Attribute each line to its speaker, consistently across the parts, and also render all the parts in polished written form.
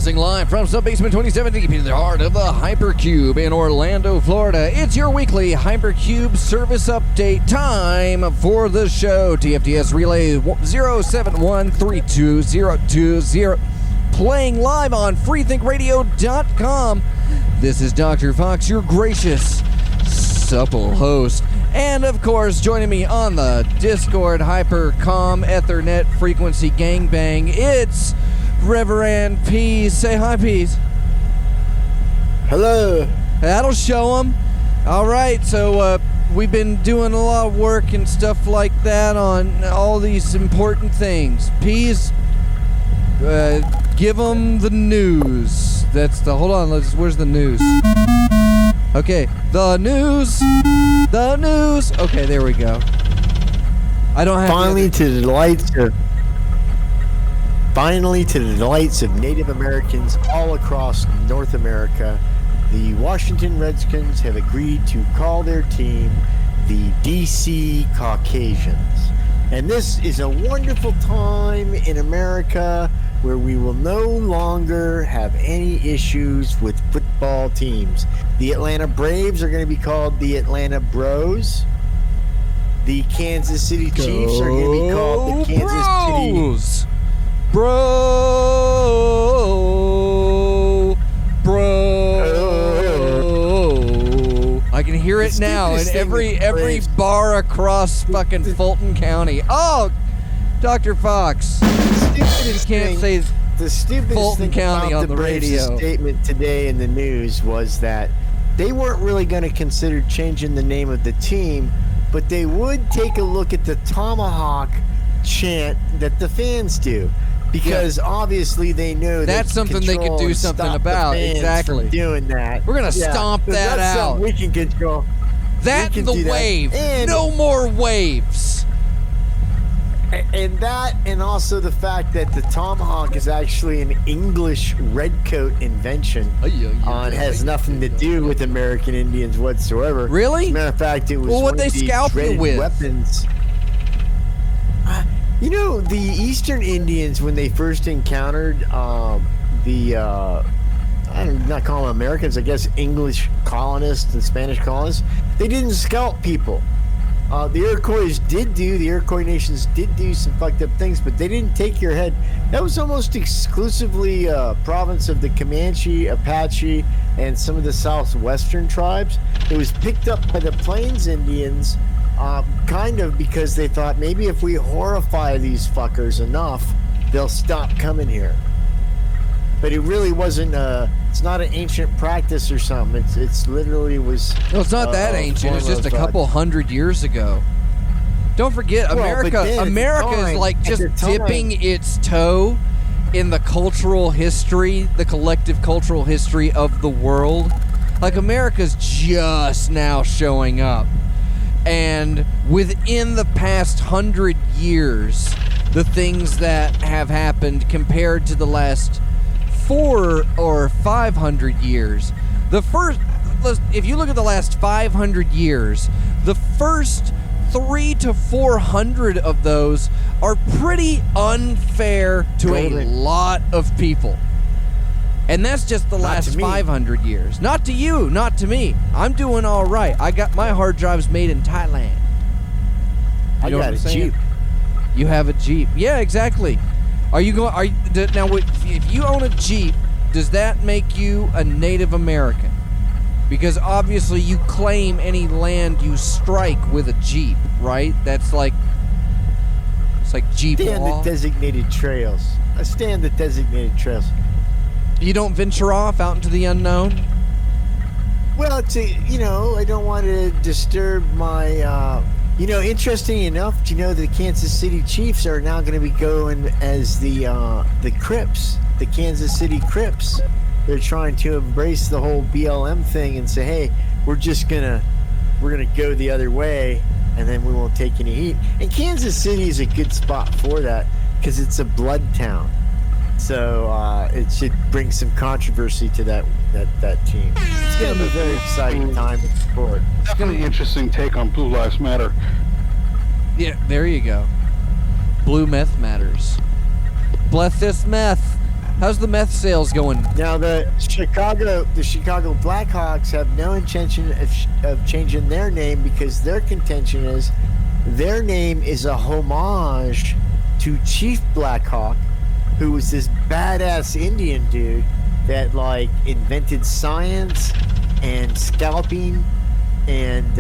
Speaker 1: Broadcasting live from Subbasement 27 deep in the heart of the Hypercube in Orlando, Florida. It's your weekly Hypercube service update time for the show. TFTS Relay 071322020. Playing live on freethinkradio.com. This is Dr. Fox, your gracious, supple host. And, of course, joining me on the Discord Hypercom Ethernet Frequency Gangbang, it's Reverand Peas. Say hi, Peas.
Speaker 2: Hello.
Speaker 1: That'll show them. All right, so we've been doing a lot of work and stuff like that on all these important things. Peas, give them the news. That's the, hold on, where's the news? Okay, the news. Okay, there we go. I don't have
Speaker 2: Finally to the delights of Native Americans all across North America, the Washington Redskins have agreed to call their team the DC Caucasians. And this is a wonderful time in America where we will no longer have any issues with football teams. The Atlanta Braves are going to be called the Atlanta Bros. The Kansas City Chiefs are going to be called the Kansas City
Speaker 1: Bro. I can hear it now in every bar across fucking Fulton County. Oh, Dr. Fox. You can't say
Speaker 2: the stupidest
Speaker 1: Fulton
Speaker 2: thing
Speaker 1: County
Speaker 2: about
Speaker 1: on the
Speaker 2: Braves'
Speaker 1: radio.
Speaker 2: Statement today in the news was that they weren't really going to consider changing the name of the team, but they would take a look at the tomahawk chant that the fans do, because obviously they know
Speaker 1: that's something they could do something about. Exactly,
Speaker 2: doing that.
Speaker 1: We're gonna stomp that out.
Speaker 2: We can control
Speaker 1: that. And the wave. No more waves.
Speaker 2: And that, and also the fact that the tomahawk is actually an English redcoat invention, and has nothing to do with American Indians whatsoever.
Speaker 1: Really?
Speaker 2: As a matter of fact, it was
Speaker 1: what they scalp you with
Speaker 2: weapons. You know, the Eastern Indians, when they first encountered I'm not calling them Americans, I guess English colonists and Spanish colonists, they didn't scalp people. The Iroquois nations did do some fucked up things, but they didn't take your head. That was almost exclusively province of the Comanche, Apache, and some of the southwestern tribes. It was picked up by the Plains Indians, kind of because they thought maybe if we horrify these fuckers enough, they'll stop coming here. But it really wasn't. It's not an ancient practice or something. It's literally was.
Speaker 1: No, it's not that ancient. It's just a couple hundred years ago. Don't forget, America is like just dipping its toe in the cultural history, the collective cultural history of the world. Like, America's just now showing up, and within the past 100 years, the things that have happened compared to the last 400 or 500 years. If you look at the last 500 years, the first 300 to 400 of those are pretty unfair to a lot of people. And that's just the last 500 years. Not to you, not to me. I'm doing all right. I got my hard drives made in Thailand.
Speaker 2: I got a Jeep.
Speaker 1: You have a Jeep. Yeah, exactly. Now, if you own a Jeep, does that make you a Native American? Because obviously you claim any land you strike with a Jeep, right? It's like Jeep law.
Speaker 2: I stand the designated trails.
Speaker 1: You don't venture off out into the unknown?
Speaker 2: Well, I don't want to disturb my... interesting enough, the Kansas City Chiefs are now going to be going as the Crips, the Kansas City Crips. They're trying to embrace the whole BLM thing and say, hey, we're gonna go the other way, and then we won't take any heat. And Kansas City is a good spot for that because it's a blood town. So it should bring some controversy to that team. It's going to be a very exciting time in sport.
Speaker 3: Definitely an interesting take on Blue Lives Matter.
Speaker 1: Yeah, there you go. Blue meth matters. Bless this meth. How's the meth sales going?
Speaker 2: Now the Chicago Blackhawks have no intention of changing their name because their contention is their name is a homage to Chief Blackhawk, who was this badass Indian dude that like invented science and scalping and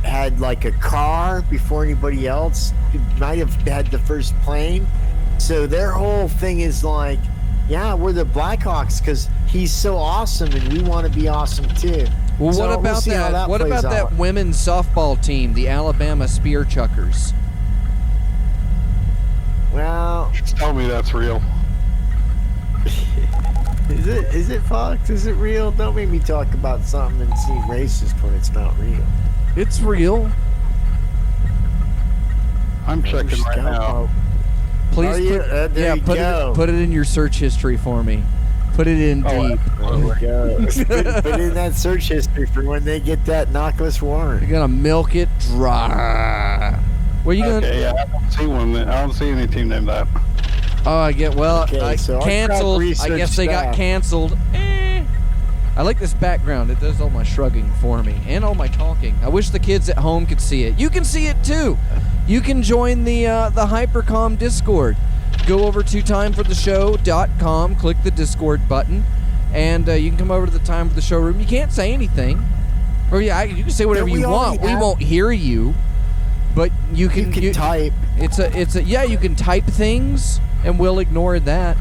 Speaker 2: had like a car before anybody else. Might have had the first plane. So their whole thing is like, yeah, we're the Blackhawks because he's so awesome and we want to be awesome too.
Speaker 1: Well,
Speaker 2: so
Speaker 1: what about that? What about that women's softball team, the Alabama Spear Chuckers?
Speaker 2: Well,
Speaker 3: tell me that's real.
Speaker 2: Is it Fox? Is it real? Don't make me talk about something and seem racist when it's not real.
Speaker 1: It's real.
Speaker 3: I'm checking right now.
Speaker 1: Please put it in your search history for me. Put it in deep.
Speaker 2: There we go. Put in that search history for when they get that knockless warrant.
Speaker 1: You're gonna milk it dry. Where you gonna?
Speaker 3: Yeah, I don't see one. I don't see any team named that.
Speaker 1: Oh, I get
Speaker 2: so
Speaker 1: canceled. I guess they got canceled. I like this background. It does all my shrugging for me and all my talking. I wish the kids at home could see it. You can see it too. You can join the Hypercom Discord. Go over to timefortheshow.com, click the Discord button, and you can come over to the Time for the Show room. You can't say anything, or you can say whatever you want. We won't hear you, but you can
Speaker 2: type.
Speaker 1: You can type things, and we'll ignore that.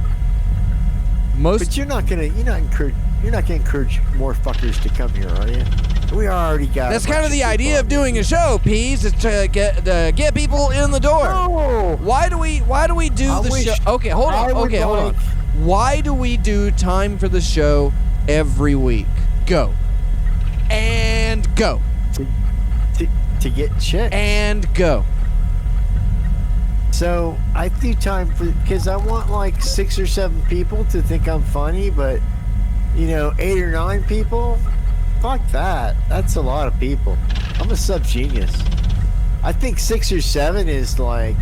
Speaker 2: But you're not gonna encourage more fuckers to come here, are you? We already got.
Speaker 1: That's kind of the idea of doing a show, Peas, is to get people in the door.
Speaker 2: No.
Speaker 1: Why do we do the show? Okay, hold on. Why do we do Time for the Show every week? Go. And go.
Speaker 2: To get chicks.
Speaker 1: And go.
Speaker 2: So I do time because I want like 6 or 7 people to think I'm funny, but 8 or 9 people, fuck that. That's a lot of people. I'm a sub-genius. I think 6 or 7 is like,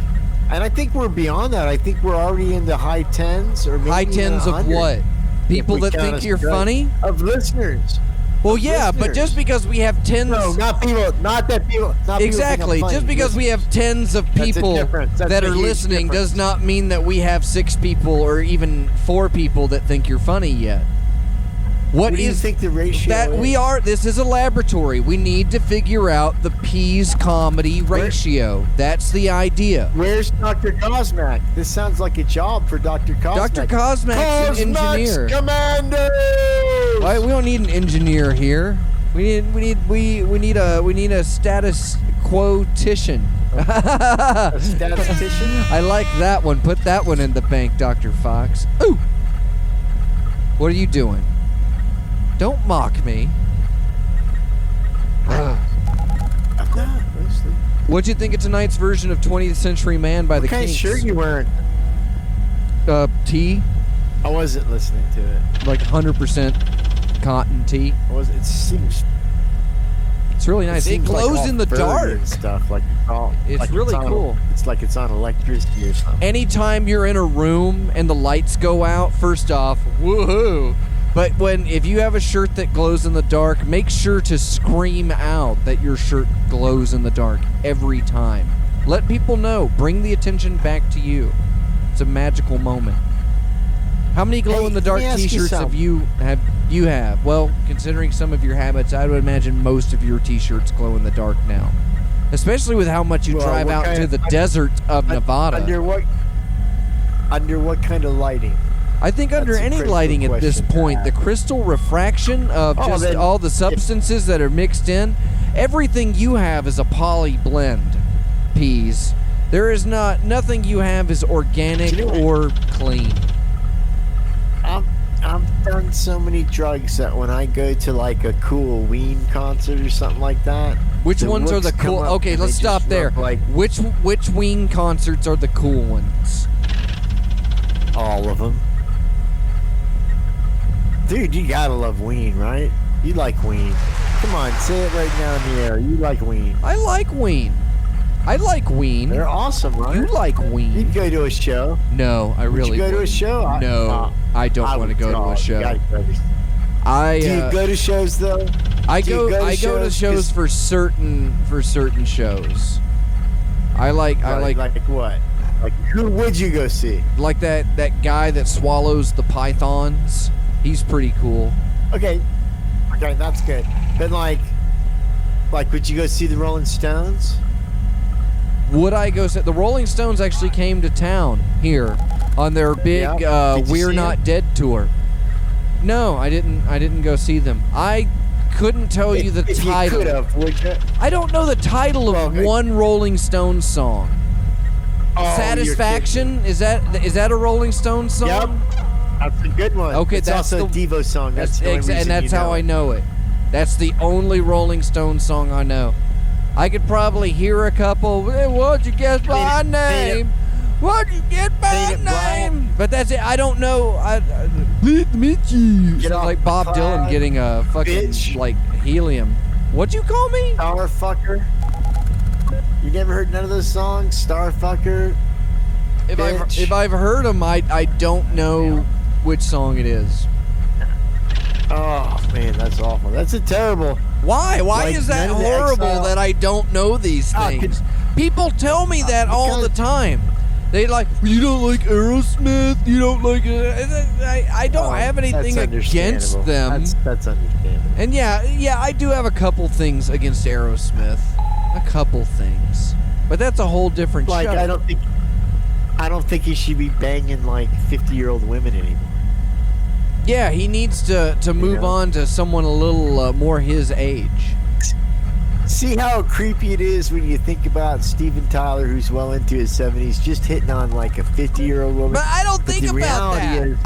Speaker 2: and I think we're beyond that. I think we're already in the high 10s or maybe
Speaker 1: high 10s of what? People that think you're funny?
Speaker 2: Of listeners.
Speaker 1: Well, yeah, but just because we have tens...
Speaker 2: No, not people. Not that people... Not
Speaker 1: exactly.
Speaker 2: People
Speaker 1: just because we have tens of people that are listening does not mean that we have 6 people or even 4 people that think you're funny yet. What
Speaker 2: do you think the ratio
Speaker 1: that
Speaker 2: is?
Speaker 1: This is a laboratory. We need to figure out the Peas comedy ratio. That's the idea.
Speaker 2: Where's Dr. Cosmac? This sounds like a job for Dr. Cosmac.
Speaker 1: Dr. Cosmac's an engineer.
Speaker 2: Commandos!
Speaker 1: Right, we don't need an engineer here. We need a status quotician.
Speaker 2: A statistician?
Speaker 1: I like that one. Put that one in the bank, Dr. Fox. Ooh. What are you doing? Don't mock me.
Speaker 2: I'm not, mostly.
Speaker 1: What'd you think of tonight's version of 20th Century Man by the Kinks?
Speaker 2: What kind of shirt you wearing?
Speaker 1: Tee.
Speaker 2: I wasn't listening to it.
Speaker 1: Like 100% cotton tee.
Speaker 2: It seems...
Speaker 1: It's really nice. It glows like in the dark.
Speaker 2: And stuff like
Speaker 1: it's
Speaker 2: like
Speaker 1: really cool.
Speaker 2: It's like it's on electricity or something.
Speaker 1: Anytime you're in a room and the lights go out, first off, woohoo! But if you have a shirt that glows in the dark, make sure to scream out that your shirt glows in the dark every time. Let people know. Bring the attention back to you. It's a magical moment. How many glow-in-the-dark T-shirts have you have? Well, considering some of your habits, I would imagine most of your T-shirts glow in the dark now. Especially with how much you drive out to the desert of Nevada.
Speaker 2: Under what kind of lighting?
Speaker 1: I think under any lighting at this point, the crystal refraction of all the substances that are mixed in, everything you have is a poly blend, Peas. There is nothing you have is organic or clean.
Speaker 2: I've done so many drugs that when I go to like a cool Ween concert or something like that.
Speaker 1: Which ones are the cool? Okay, let's stop there.
Speaker 2: Like,
Speaker 1: which Ween concerts are the cool ones?
Speaker 2: All of them. Dude, you gotta love Ween, right? You like Ween. Come on, say it right now in the air. You like Ween.
Speaker 1: I like Ween. I like Ween.
Speaker 2: They're awesome, right?
Speaker 1: You like Ween.
Speaker 2: You'd go to a show.
Speaker 1: No, I really
Speaker 2: Would you go to a
Speaker 1: wouldn't.
Speaker 2: show?
Speaker 1: No, I don't want to go to a show. Do you go to shows though? I go to shows for certain shows. I like
Speaker 2: what? Like who would you go see?
Speaker 1: Like that guy that swallows the pythons. He's pretty cool.
Speaker 2: Okay, that's good. But like would you go see the Rolling Stones?
Speaker 1: Would I go see the Rolling Stones? Actually came to town here on their big We're Not Dead tour. No, I didn't go see them. I couldn't tell you the title.
Speaker 2: You could have, would you?
Speaker 1: I don't know the title of one Rolling Stones song.
Speaker 2: Oh,
Speaker 1: Satisfaction? Is that a Rolling Stones song?
Speaker 2: Yep. That's a good one.
Speaker 1: Okay,
Speaker 2: it's
Speaker 1: that's
Speaker 2: also a Devo song. That's the only reason
Speaker 1: and that's how I know it. That's the only Rolling Stones song I know. I could probably hear a couple. Hey, what'd you guess my name? What'd you get my name? But that's it. I don't know. Meet you. Sounds like Bob Dylan getting a fucking like helium. What'd you call me?
Speaker 2: Starfucker. You never heard none of those songs? Starfucker.
Speaker 1: If I've heard them, I don't know which song it is.
Speaker 2: Oh man, that's awful. That's a terrible.
Speaker 1: Why? Why is that horrible that I don't know these things? People tell me that all the time. They like, you don't like Aerosmith. You don't like. I don't have anything against them.
Speaker 2: That's understandable.
Speaker 1: And yeah, I do have a couple things against Aerosmith. A couple things, but that's a whole different show.
Speaker 2: I don't think he should be banging like 50-year-old women anymore.
Speaker 1: Yeah, he needs to move on to someone a little more his age.
Speaker 2: See how creepy it is when you think about Steven Tyler, who's well into his 70s, just hitting on like a 50-year-old woman.
Speaker 1: But I don't think about that.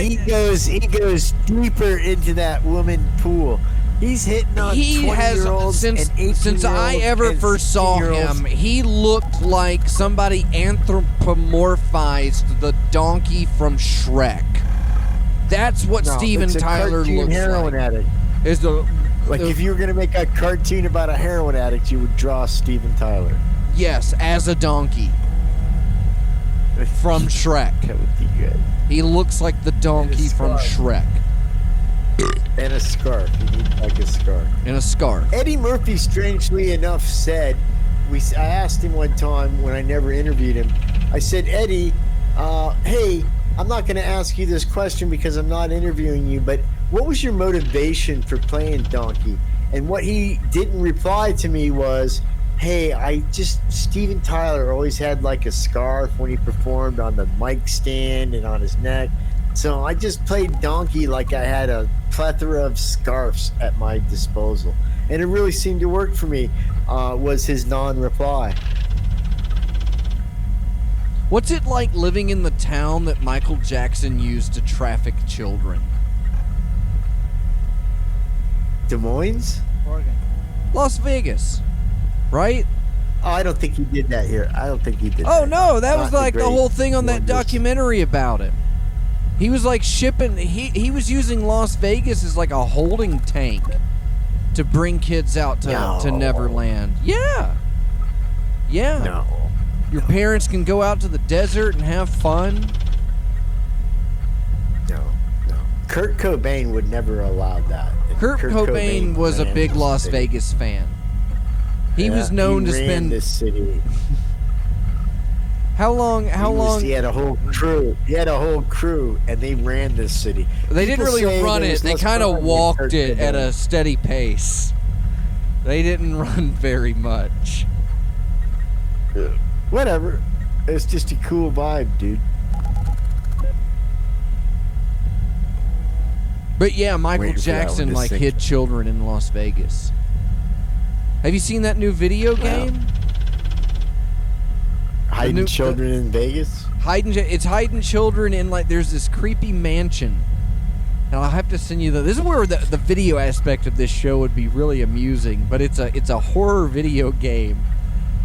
Speaker 1: He
Speaker 2: goes deeper into that woman pool. He's hitting on 20-year-olds and 18-year-olds.
Speaker 1: Since I ever first saw him, he looked like somebody anthropomorphized the donkey from Shrek. That's what Steven Tyler looks
Speaker 2: heroin
Speaker 1: like.
Speaker 2: Addict.
Speaker 1: Is
Speaker 2: if you were going to make a cartoon about a heroin addict, you would draw Steven Tyler.
Speaker 1: Yes, as a donkey. From Shrek.
Speaker 2: That would be good.
Speaker 1: He looks like the donkey from Shrek.
Speaker 2: And a scarf. You need like a scarf.
Speaker 1: And a scarf.
Speaker 2: Eddie Murphy, strangely enough, said, I asked him one time when I never interviewed him, I said, Eddie, hey, I'm not going to ask you this question because I'm not interviewing you, but what was your motivation for playing Donkey? And what he didn't reply to me was, hey, Steven Tyler always had like a scarf when he performed on the mic stand and on his neck. So I just played Donkey like I had a plethora of scarves at my disposal. And it really seemed to work for me, was his non-reply.
Speaker 1: What's it like living in the town that Michael Jackson used to traffic children?
Speaker 2: Des Moines?
Speaker 4: Oregon.
Speaker 1: Las Vegas, right?
Speaker 2: Oh, I don't think he did that here. I don't think he did that.
Speaker 1: Oh, no, that was like the whole thing on that documentary about it. He was like shipping, he was using Las Vegas as like a holding tank to bring kids out to Neverland. Yeah. Yeah.
Speaker 2: No.
Speaker 1: Your parents can go out to the desert and have fun.
Speaker 2: No. Kurt Cobain would never allow that.
Speaker 1: Kurt Cobain was a big Las Vegas fan. He was known to spend
Speaker 2: this city.
Speaker 1: How long?
Speaker 2: He had a whole crew, and they ran this city.
Speaker 1: They didn't really run it. They kind of walked it at a steady pace. They didn't run very much.
Speaker 2: Whatever. It's just a cool vibe, dude.
Speaker 1: But yeah, Michael Jackson like hid children in Las Vegas. Have you seen that new video game?
Speaker 2: Hiding children in Vegas?
Speaker 1: It's hiding children in like there's this creepy mansion. And I'll have to send you this is where the video aspect of this show would be really amusing, but it's a horror video game.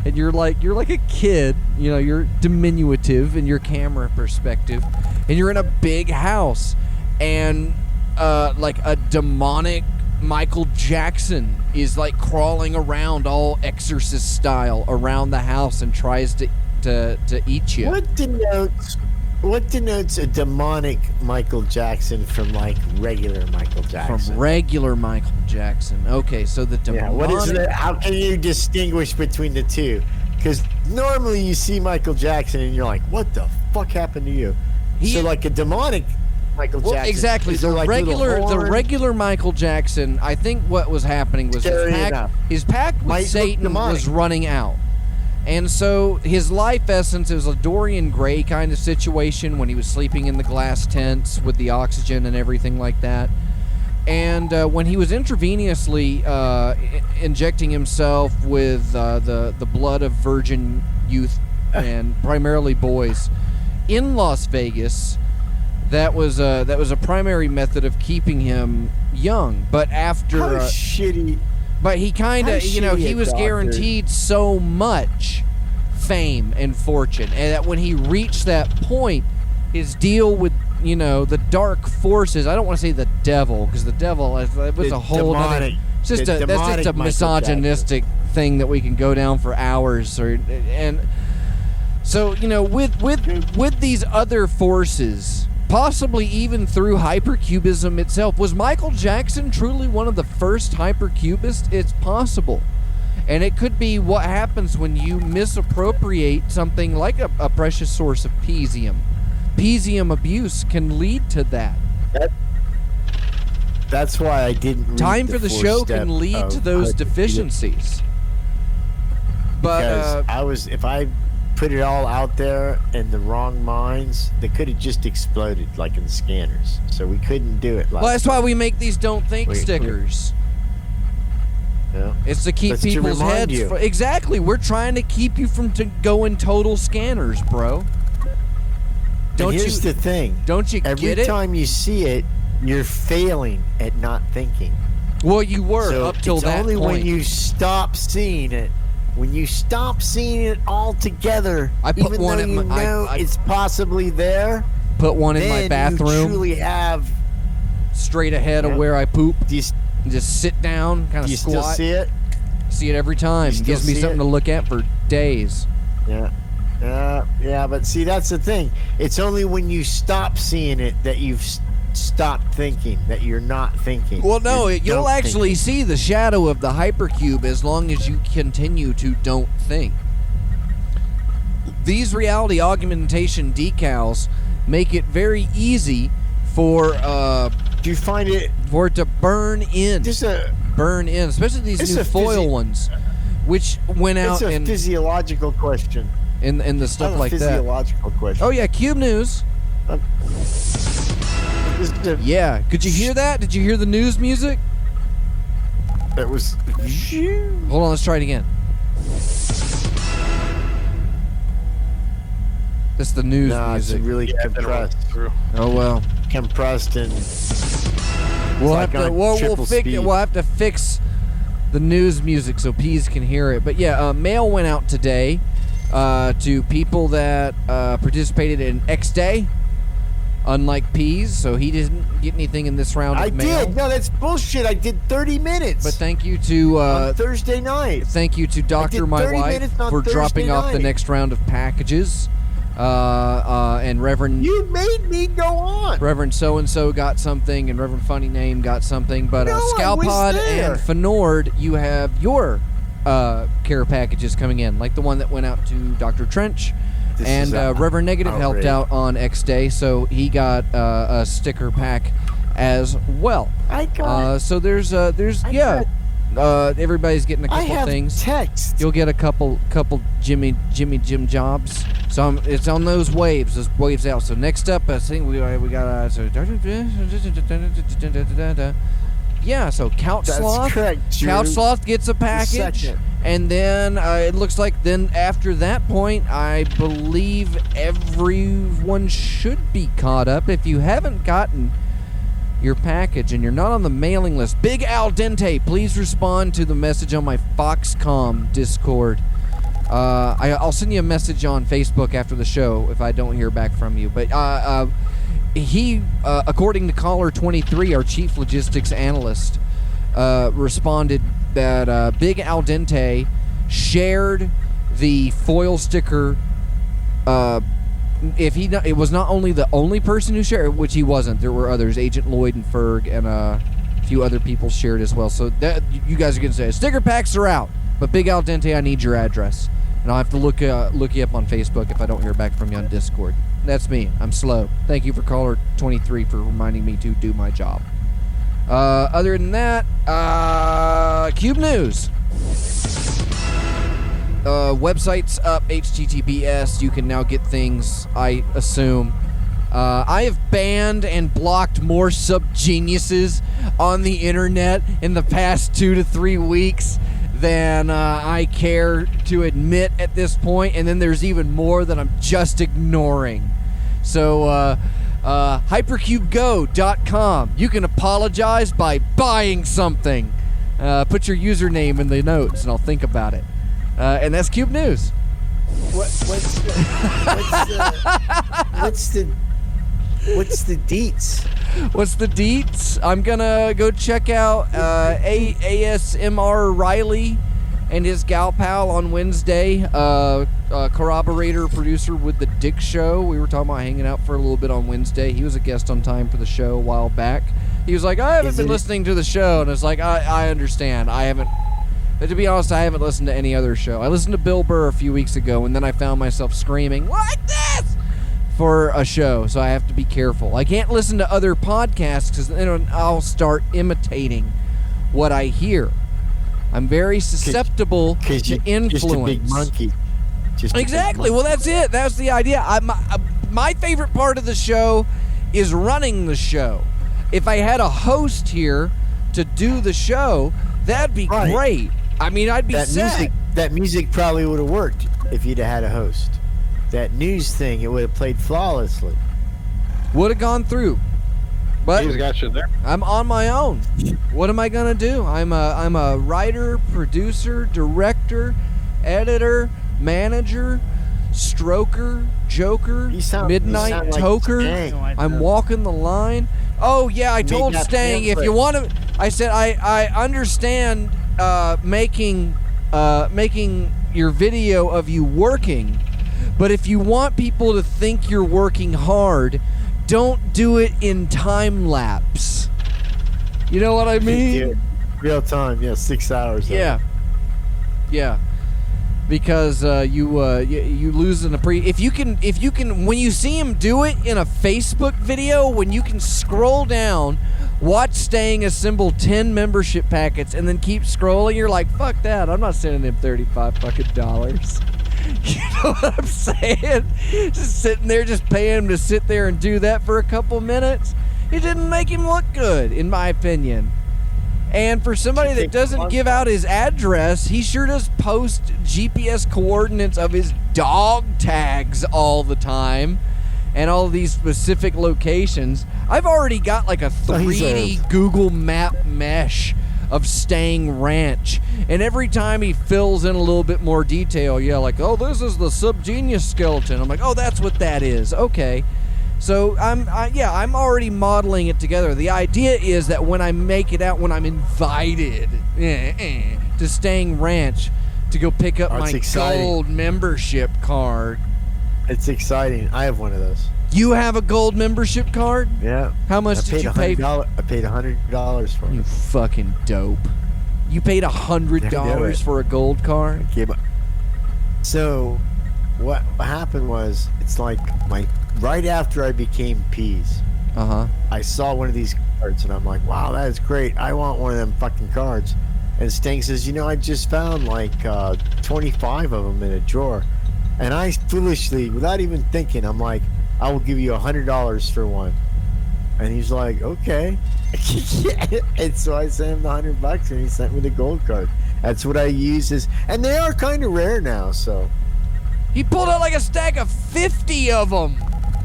Speaker 1: And you're like a kid, you know, you're diminutive in your camera perspective, and you're in a big house, and like a demonic Michael Jackson is like crawling around all Exorcist style around the house and tries to eat you.
Speaker 2: What denotes a demonic Michael Jackson from like regular Michael Jackson?
Speaker 1: From regular Michael Jackson. Okay, so the demonic.
Speaker 2: Yeah, what is it? How can you distinguish between the two? Because normally you see Michael Jackson and you're like, what the fuck happened to you? So like a demonic Michael Jackson.
Speaker 1: Exactly. The regular Michael Jackson, I think what was happening was his pact with Satan was running out. And so his life essence is a Dorian Gray kind of situation when he was sleeping in the glass tents with the oxygen and everything like that. And when he was intravenously injecting himself with the blood of virgin youth and primarily boys in Las Vegas, that was a primary method of keeping him young. But after
Speaker 2: shitty.
Speaker 1: But he kind of, he was guaranteed so much fame and fortune. And that when he reached that point, his deal with, the dark forces, I don't want to say the devil, because the devil, it was a whole other, that's just a misogynistic thing that we can go down for hours. And so, with these other forces, possibly even through hypercubism itself. Was Michael Jackson truly one of the first hypercubists? It's possible. And it could be what happens when you misappropriate something like a precious source of pesium. Pesium abuse can lead to that.
Speaker 2: That's why I didn't read
Speaker 1: Time for the show can lead to those deficiencies. But
Speaker 2: if I put it all out there in the wrong minds, they could have just exploded like in scanners. So we couldn't do it.
Speaker 1: Well, that's why we make these "Don't Think" stickers.
Speaker 2: Yeah.
Speaker 1: It's to keep people's heads. Exactly. We're trying to keep you from going total scanners, bro.
Speaker 2: Here's the thing.
Speaker 1: Don't you get it?
Speaker 2: Every time you see it, you're failing at not thinking.
Speaker 1: Well, you were up till that point.
Speaker 2: It's only when you stop seeing it. When you stop seeing it altogether, even though it's possibly there,
Speaker 1: put one in my bathroom.
Speaker 2: You truly have
Speaker 1: straight ahead of where I poop. Just sit down, kind of squat.
Speaker 2: You still see it?
Speaker 1: See it every time. It gives me something to look at for days.
Speaker 2: Yeah. But see, that's the thing. It's only when you stop seeing it that you've stopped thinking, that you're not thinking.
Speaker 1: Well, no, you'll actually see the shadow of the hypercube as long as you continue to don't think. These reality augmentation decals make it very easy for
Speaker 2: do you find it
Speaker 1: for it to burn in, especially these new foil ones, which went out.
Speaker 2: It's a physiological question.
Speaker 1: In the stuff like that.
Speaker 2: Physiological question.
Speaker 1: Oh yeah, Cube News. Yeah, could you hear that? Did you hear the news music?
Speaker 2: It was.
Speaker 1: Hold on, let's try it again. That's the news music.
Speaker 2: It's really compressed.
Speaker 1: Oh well.
Speaker 2: Compressed and.
Speaker 1: We'll have to fix the news music so Peas can hear it. But yeah, mail went out today to people that participated in X Day. Unlike Peas, so he didn't get anything in this round of mail.
Speaker 2: I did. No, that's bullshit. I did 30 minutes.
Speaker 1: But thank you to
Speaker 2: on Thursday night.
Speaker 1: Thank you to Dr. My Wife for dropping off the next round of packages. And Reverend.
Speaker 2: You made me go on.
Speaker 1: Reverend so and so got something, and Reverend Funny Name got something. But Scalpod and Fenord, you have your care packages coming in, like the one that went out to Dr. Trench. And Reverend Negative helped out on X Day, so he got a sticker pack as well.
Speaker 2: I got.
Speaker 1: So there's everybody's getting a couple things.
Speaker 2: Text.
Speaker 1: You'll get a couple Jimmy Jim jobs. So it's on those waves out. So next up, I think we got yeah. So Couch Sloth.
Speaker 2: Correct,
Speaker 1: Couch Sloth gets a package. And then it looks like then after that point, I believe everyone should be caught up. If you haven't gotten your package and you're not on the mailing list, Big Al Dente, please respond to the message on my Foxcom Discord. I'll send you a message on Facebook after the show if I don't hear back from you. But he, according to Caller 23, our chief logistics analyst, responded that Big Al Dente shared the foil sticker. It was not only the only person who shared, which he wasn't. There were others. Agent Lloyd and Ferg and a few other people shared as well. So that you guys are gonna say sticker packs are out, but Big Al Dente, I need your address, and I'll have to look you up on Facebook if I don't hear back from you on Discord. That's me. I'm slow. Thank you for caller 23 for reminding me to do my job. Other than that, Cube News. Website's up, HTTPS. You can now get things, I assume. I have banned and blocked more subgeniuses on the internet in the past 2 to 3 weeks than I care to admit at this point, and then there's even more that I'm just ignoring. So, hypercubego.com. You can apologize by buying something. Put your username in the notes, and I'll think about it. And that's Cube News.
Speaker 2: What's the deets?
Speaker 1: What's the deets? I'm gonna go check out ASMR Riley and his gal pal on Wednesday. Corroborator, producer with the Dick Show. We were talking about hanging out for a little bit on Wednesday. He was a guest on Time for the Show a while back. He was like, I haven't been listening to the show, and it's like, I understand. I haven't. But to be honest, I haven't listened to any other show. I listened to Bill Burr a few weeks ago, and then I found myself screaming, like this, for a show, so I have to be careful. I can't listen to other podcasts because then I'll start imitating what I hear. I'm very susceptible to influence.
Speaker 2: Just a big monkey.
Speaker 1: Exactly. Well, that's it. That's the idea. My favorite part of the show is running the show. If I had a host here to do the show, that'd be great. I mean, I'd be set.
Speaker 2: That music probably would have worked if you'd have had a host. That news thing, it would have played flawlessly.
Speaker 1: Would have gone through. But
Speaker 3: He's got you there.
Speaker 1: I'm on my own. What am I gonna do? I'm a writer, producer, director, editor, manager, stroker, joker, midnight toker. I'm walking the line. Oh yeah, I told Stang if you want to. I said I understand making your video of you working, but if you want people to think you're working hard, don't do it in time lapse. You know what I mean?
Speaker 2: Yeah, real time, 6 hours.
Speaker 1: Yeah. Because you lose an if you can when you see him do it in a Facebook video, when you can scroll down, watch Stang assemble 10 membership packets and then keep scrolling, you're like, fuck that, I'm not sending him $35 fucking dollars. You know what I'm saying? Just sitting there, just paying him to sit there and do that for a couple minutes. It didn't make him look good, in my opinion. And for somebody that doesn't give out his address, he sure does post GPS coordinates of his dog tags all the time and all of these specific locations. I've already got like a 3D Google map mesh of Stang Ranch, and every time he fills in a little bit more detail, like, oh, this is the subgenius skeleton. I'm like, oh, that's what that is. Okay. So I'm already modeling it together. The idea is that when I make it out, when I'm invited to Stang Ranch to go pick up my gold membership card.
Speaker 2: It's exciting. I have one of those.
Speaker 1: You have a gold membership card?
Speaker 2: Yeah.
Speaker 1: How much did you pay?
Speaker 2: I paid $100 for it.
Speaker 1: You fucking dope. You paid $100 for a gold card?
Speaker 2: So what happened was, it's like right after I became Peas, I saw one of these cards and I'm like, wow, that is great. I want one of them fucking cards. And Stang says, I just found like 25 of them in a drawer. And I foolishly, without even thinking, I'm like, I will give you $100 for one. And he's like, okay. And so I sent him the $100 and he sent me the gold card. That's what I use and they are kind of rare now, so.
Speaker 1: He pulled out like a stack of 50 of them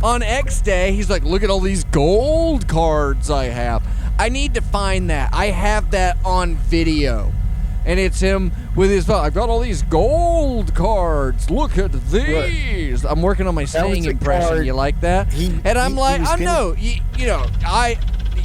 Speaker 1: on X Day. He's like, look at all these gold cards I have. I need to find that. I have that on video. And it's him with his phone. I've got all these gold cards. Look at these. I'm working on my Stang impression. Card. You like that? And I'm like, I know.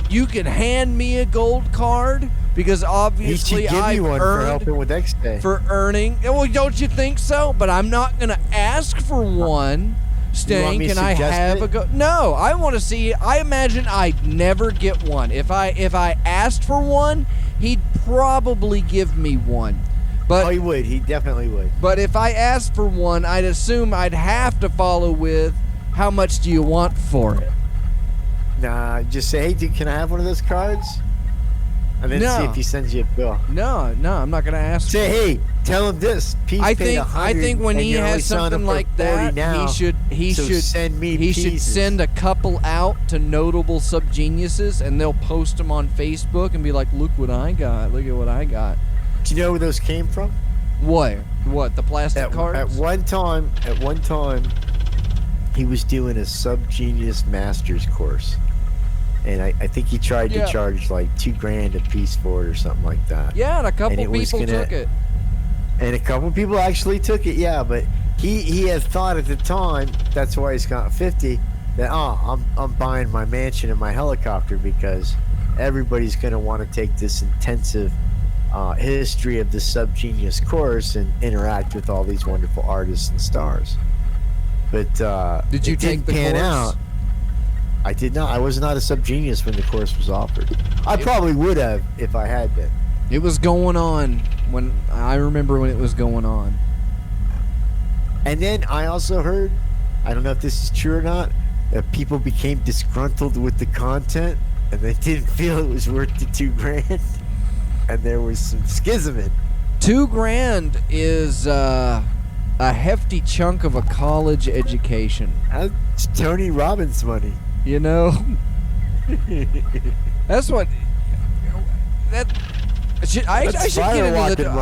Speaker 1: You can hand me a gold card, because obviously
Speaker 2: he should give
Speaker 1: I've
Speaker 2: you one for
Speaker 1: earned
Speaker 2: helping with X Day.
Speaker 1: for earning. Well, don't you think so? But I'm not gonna ask for one. Stan, can I have a go? No, I want to see. I imagine I'd never get one. If I asked for one, he'd probably give me one. But
Speaker 2: he would. He definitely would.
Speaker 1: But if I asked for one, I'd assume I'd have to follow with, how much do you want for it?
Speaker 2: Nah, just say, hey, dude, can I have one of those cards? And then see if he sends you a bill.
Speaker 1: No, I'm not gonna ask.
Speaker 2: Say, hey, tell him this.
Speaker 1: I think when he has something like that, he should send a couple out to notable subgeniuses, and they'll post them on Facebook and be like, look what I got. Look at what I got.
Speaker 2: Do you know where those came from?
Speaker 1: What? The plastic cards?
Speaker 2: At one time, he was doing a subgenius master's course, and I think he tried to charge like $2,000 a piece for it or something like that.
Speaker 1: Yeah, and a couple people took it.
Speaker 2: And a couple people actually took it, yeah. But he had thought at the time, that's why he's got 50. That I'm buying my mansion and my helicopter because everybody's gonna want to take this intensive history of the subgenius course and interact with all these wonderful artists and stars. But
Speaker 1: did you take the course?
Speaker 2: Out. I did not. I was not a subgenius when the course was offered. I probably would have if I had been.
Speaker 1: It was going on I remember when it was going on.
Speaker 2: And then I also heard, I don't know if this is true or not, that people became disgruntled with the content and they didn't feel it was worth the $2,000. And there was some schism in.
Speaker 1: $2,000 is a hefty chunk of a college education.
Speaker 2: That's Tony Robbins money.
Speaker 1: You know, that's what. I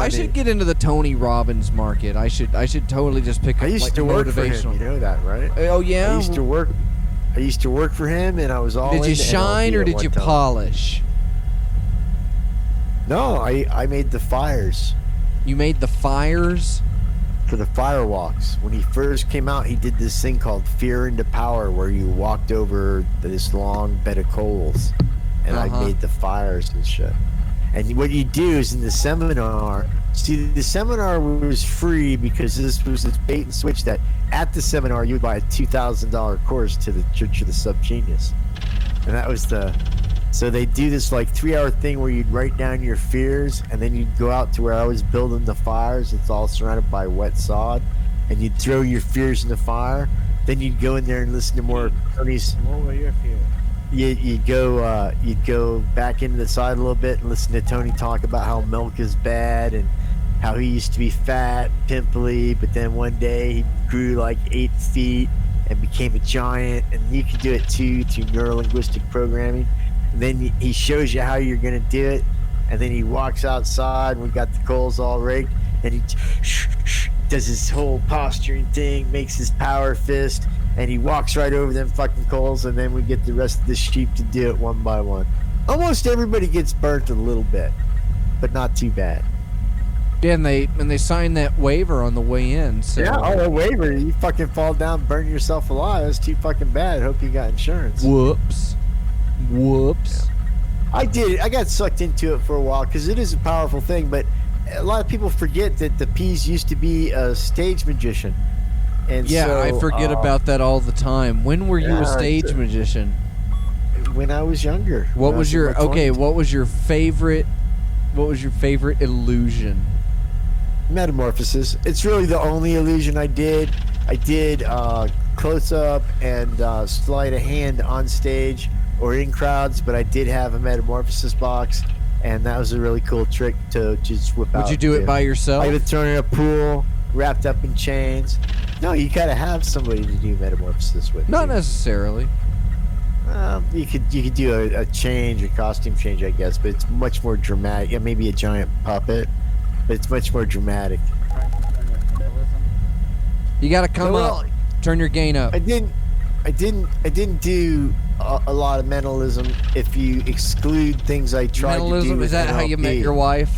Speaker 1: should get into the Tony Robbins market. I should totally just pick up.
Speaker 2: I used to work for him. You know that, right?
Speaker 1: Oh yeah.
Speaker 2: I used to work for him, and I was all.
Speaker 1: Did you shine or did you polish?
Speaker 2: No, I made the fires.
Speaker 1: You made the fires?
Speaker 2: For the firewalks. When he first came out, he did this thing called Fear into Power, where you walked over this long bed of coals, and I made the fires and shit. And what you do is in the seminar, see, the seminar was free because this was this bait and switch that at the seminar you would buy a $2,000 course to the Church of the Subgenius. And that was so they do this like 3-hour thing where you'd write down your fears, and then you'd go out to where I was building the fires. It's all surrounded by wet sod, and you'd throw your fears in the fire. Then you'd go in there and listen to more Tony's.
Speaker 4: What were your fears?
Speaker 2: You'd go back into the side a little bit and listen to Tony talk about how milk is bad and how he used to be fat, pimply, but then one day he grew like 8 feet and became a giant. And you can do it too through neurolinguistic programming. And then he shows you how you're gonna do it, and then he walks outside. We got the coals all rigged, and he does his whole posturing thing, makes his power fist, and he walks right over them fucking coals, and then we get the rest of the sheep to do it one by one. Almost everybody gets burnt a little bit, but not too bad.
Speaker 1: Yeah, and they sign that waiver on the way in. So.
Speaker 2: Yeah, a waiver. You fucking fall down, burn yourself alive. That's too fucking bad. Hope you got insurance.
Speaker 1: Whoops. Yeah.
Speaker 2: I did. I got sucked into it for a while because it is a powerful thing, but a lot of people forget that the Peas used to be a stage magician. And so,
Speaker 1: I forget about that all the time. When were you a stage magician?
Speaker 2: When I was younger.
Speaker 1: What was your favorite illusion?
Speaker 2: Metamorphosis. It's really the only illusion I did. I did close up and sleight of hand on stage or in crowds, but I did have a metamorphosis box, and that was a really cool trick to just whip out.
Speaker 1: Would you do it by yourself?
Speaker 2: I would throw in a pool, wrapped up in chains. No, you gotta have somebody to do metamorphosis with.
Speaker 1: Not necessarily.
Speaker 2: You could do a change, a costume change, I guess, but it's much more dramatic. Yeah, maybe a giant puppet, but it's much more dramatic.
Speaker 1: You gotta come up, turn your gain up.
Speaker 2: I didn't do a lot of mentalism. If you exclude things I tried to do.
Speaker 1: Mentalism, is that how you met your wife?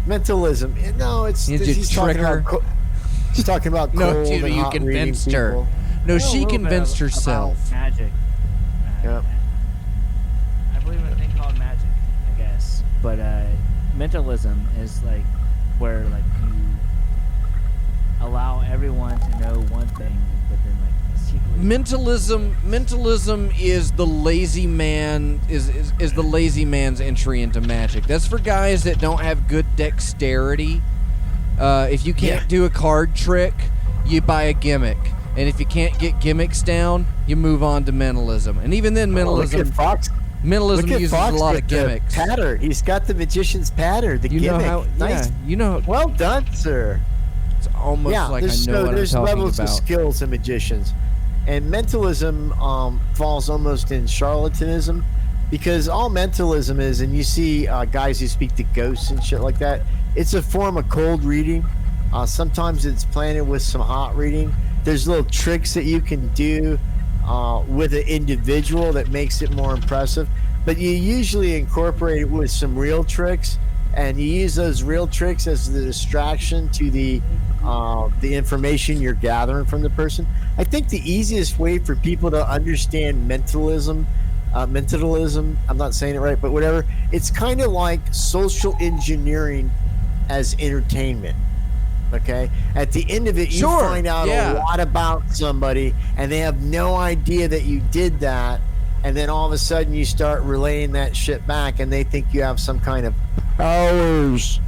Speaker 2: Mentalism. No, it's
Speaker 1: he's talking about.
Speaker 2: He's talking about
Speaker 1: no, you convinced her. No, she convinced herself.
Speaker 4: Magic.
Speaker 2: Yeah.
Speaker 4: I believe in a thing called magic, I guess. but mentalism is like where like you allow everyone to know one thing, but then like secretly.
Speaker 1: Mentalism is the lazy man is the lazy man's entry into magic. That's for guys that don't have good dexterity. If you can't do a card trick, you buy a gimmick. And if you can't get gimmicks down, you move on to mentalism. And even then, mentalism uses a lot of gimmicks.
Speaker 2: Pattern. He's got the magician's pattern. The gimmick. Nice.
Speaker 1: Yeah,
Speaker 2: well done, sir.
Speaker 1: It's almost like I know what I'm
Speaker 2: there's
Speaker 1: talking
Speaker 2: levels
Speaker 1: about.
Speaker 2: of skills in magicians, and mentalism falls almost in charlatanism, because all mentalism is, and you see guys who speak to ghosts and shit like that. It's a form of cold reading. Sometimes it's planted with some hot reading. There's little tricks that you can do with an individual that makes it more impressive, but you usually incorporate it with some real tricks, and you use those real tricks as the distraction to the information you're gathering from the person. I think the easiest way for people to understand mentalism, I'm not saying it right, but whatever, it's kind of like social engineering as entertainment. Okay, at the end of it, you find out a lot about somebody, and they have no idea that you did that, and then all of a sudden you start relaying that shit back, and they think you have some kind of powers.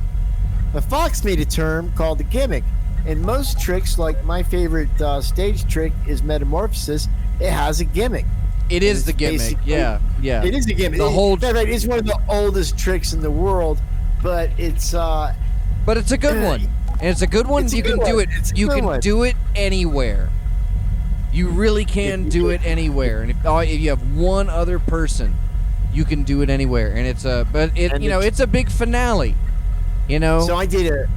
Speaker 2: The Fox made a term called the gimmick, and most tricks, like my favorite stage trick is metamorphosis. It has a gimmick.
Speaker 1: It is the gimmick. Yeah.
Speaker 2: It is a gimmick. It's one of the oldest tricks in the world, but it's a
Speaker 1: good one. And it's a good one. You can do it. You can do it anywhere. You really can do it anywhere. And if you have one other person, you can do it anywhere. And it's a big finale.
Speaker 2: So I did an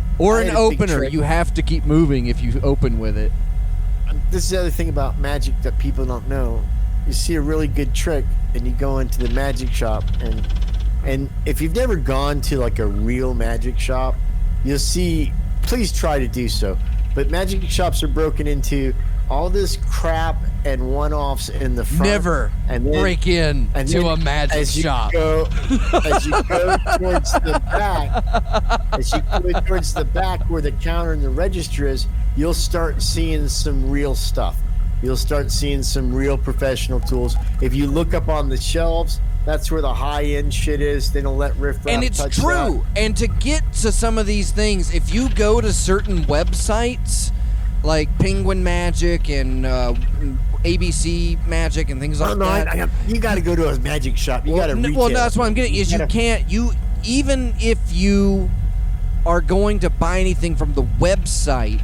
Speaker 1: opener. You have to keep moving if you open with it.
Speaker 2: This is the other thing about magic that people don't know. You see a really good trick, and you go into the magic shop, and if you've never gone to like a real magic shop, you'll see. Please try to do so. But magic shops are broken into all this crap and one-offs in the front.
Speaker 1: Never break in to a magic shop.
Speaker 2: As you go towards the back where the counter and the register is, you'll start seeing some real stuff. You'll start seeing some real professional tools. If you look up on the shelves, that's where the high-end shit is. They don't let riffraff touch that.
Speaker 1: And it's true. And to get to some of these things, if you go to certain websites, like Penguin Magic and ABC Magic and things like that.
Speaker 2: You got to go to a magic shop. You got to retail.
Speaker 1: Well, that's what I'm getting. Is you can't. Even if you are going to buy anything from the website,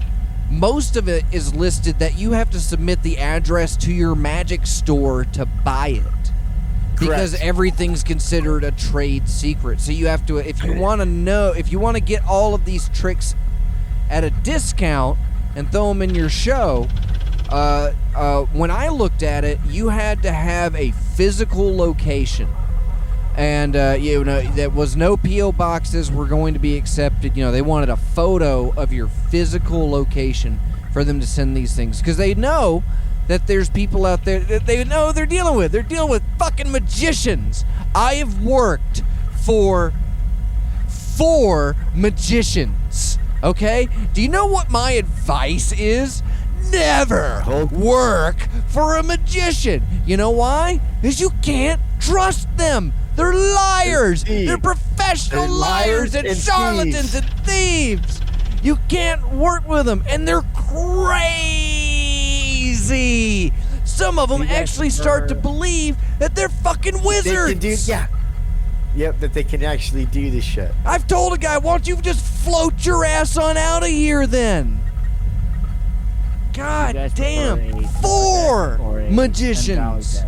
Speaker 1: most of it is listed that you have to submit the address to your magic store to buy it. Because everything's considered a trade secret. So you have to, if you want to get all of these tricks at a discount and throw them in your show, when I looked at it, you had to have a physical location. And, there was no P.O. boxes were going to be accepted. They wanted a photo of your physical location for them to send these things. Because they know that there's people out there that they know they're dealing with. They're dealing with fucking magicians. I have worked for 4 magicians, okay? Do you know what my advice is? Never work for a magician. You know why? Because you can't trust them. They're liars. They're professional liars and charlatans and thieves. You can't work with them, and they're crazy. Some of them actually start to believe that they're fucking wizards.
Speaker 2: That they can actually do this shit.
Speaker 1: I've told a guy, why don't you just float your ass on out of here then? God damn. 4 magicians.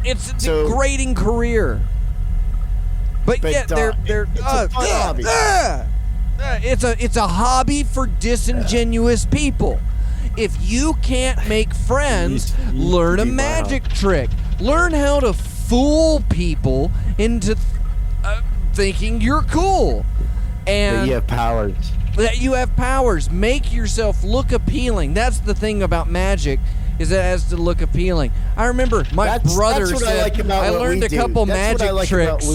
Speaker 1: It's a degrading career. But yet they're it's a hobby for disingenuous people. If you can't make friends, learn a magic trick. Learn how to fool people into thinking you're cool. And
Speaker 2: that you have powers.
Speaker 1: That you have powers. Make yourself look appealing. That's the thing about magic, is it has to look appealing. I remember my brother said, I learned a couple magic tricks.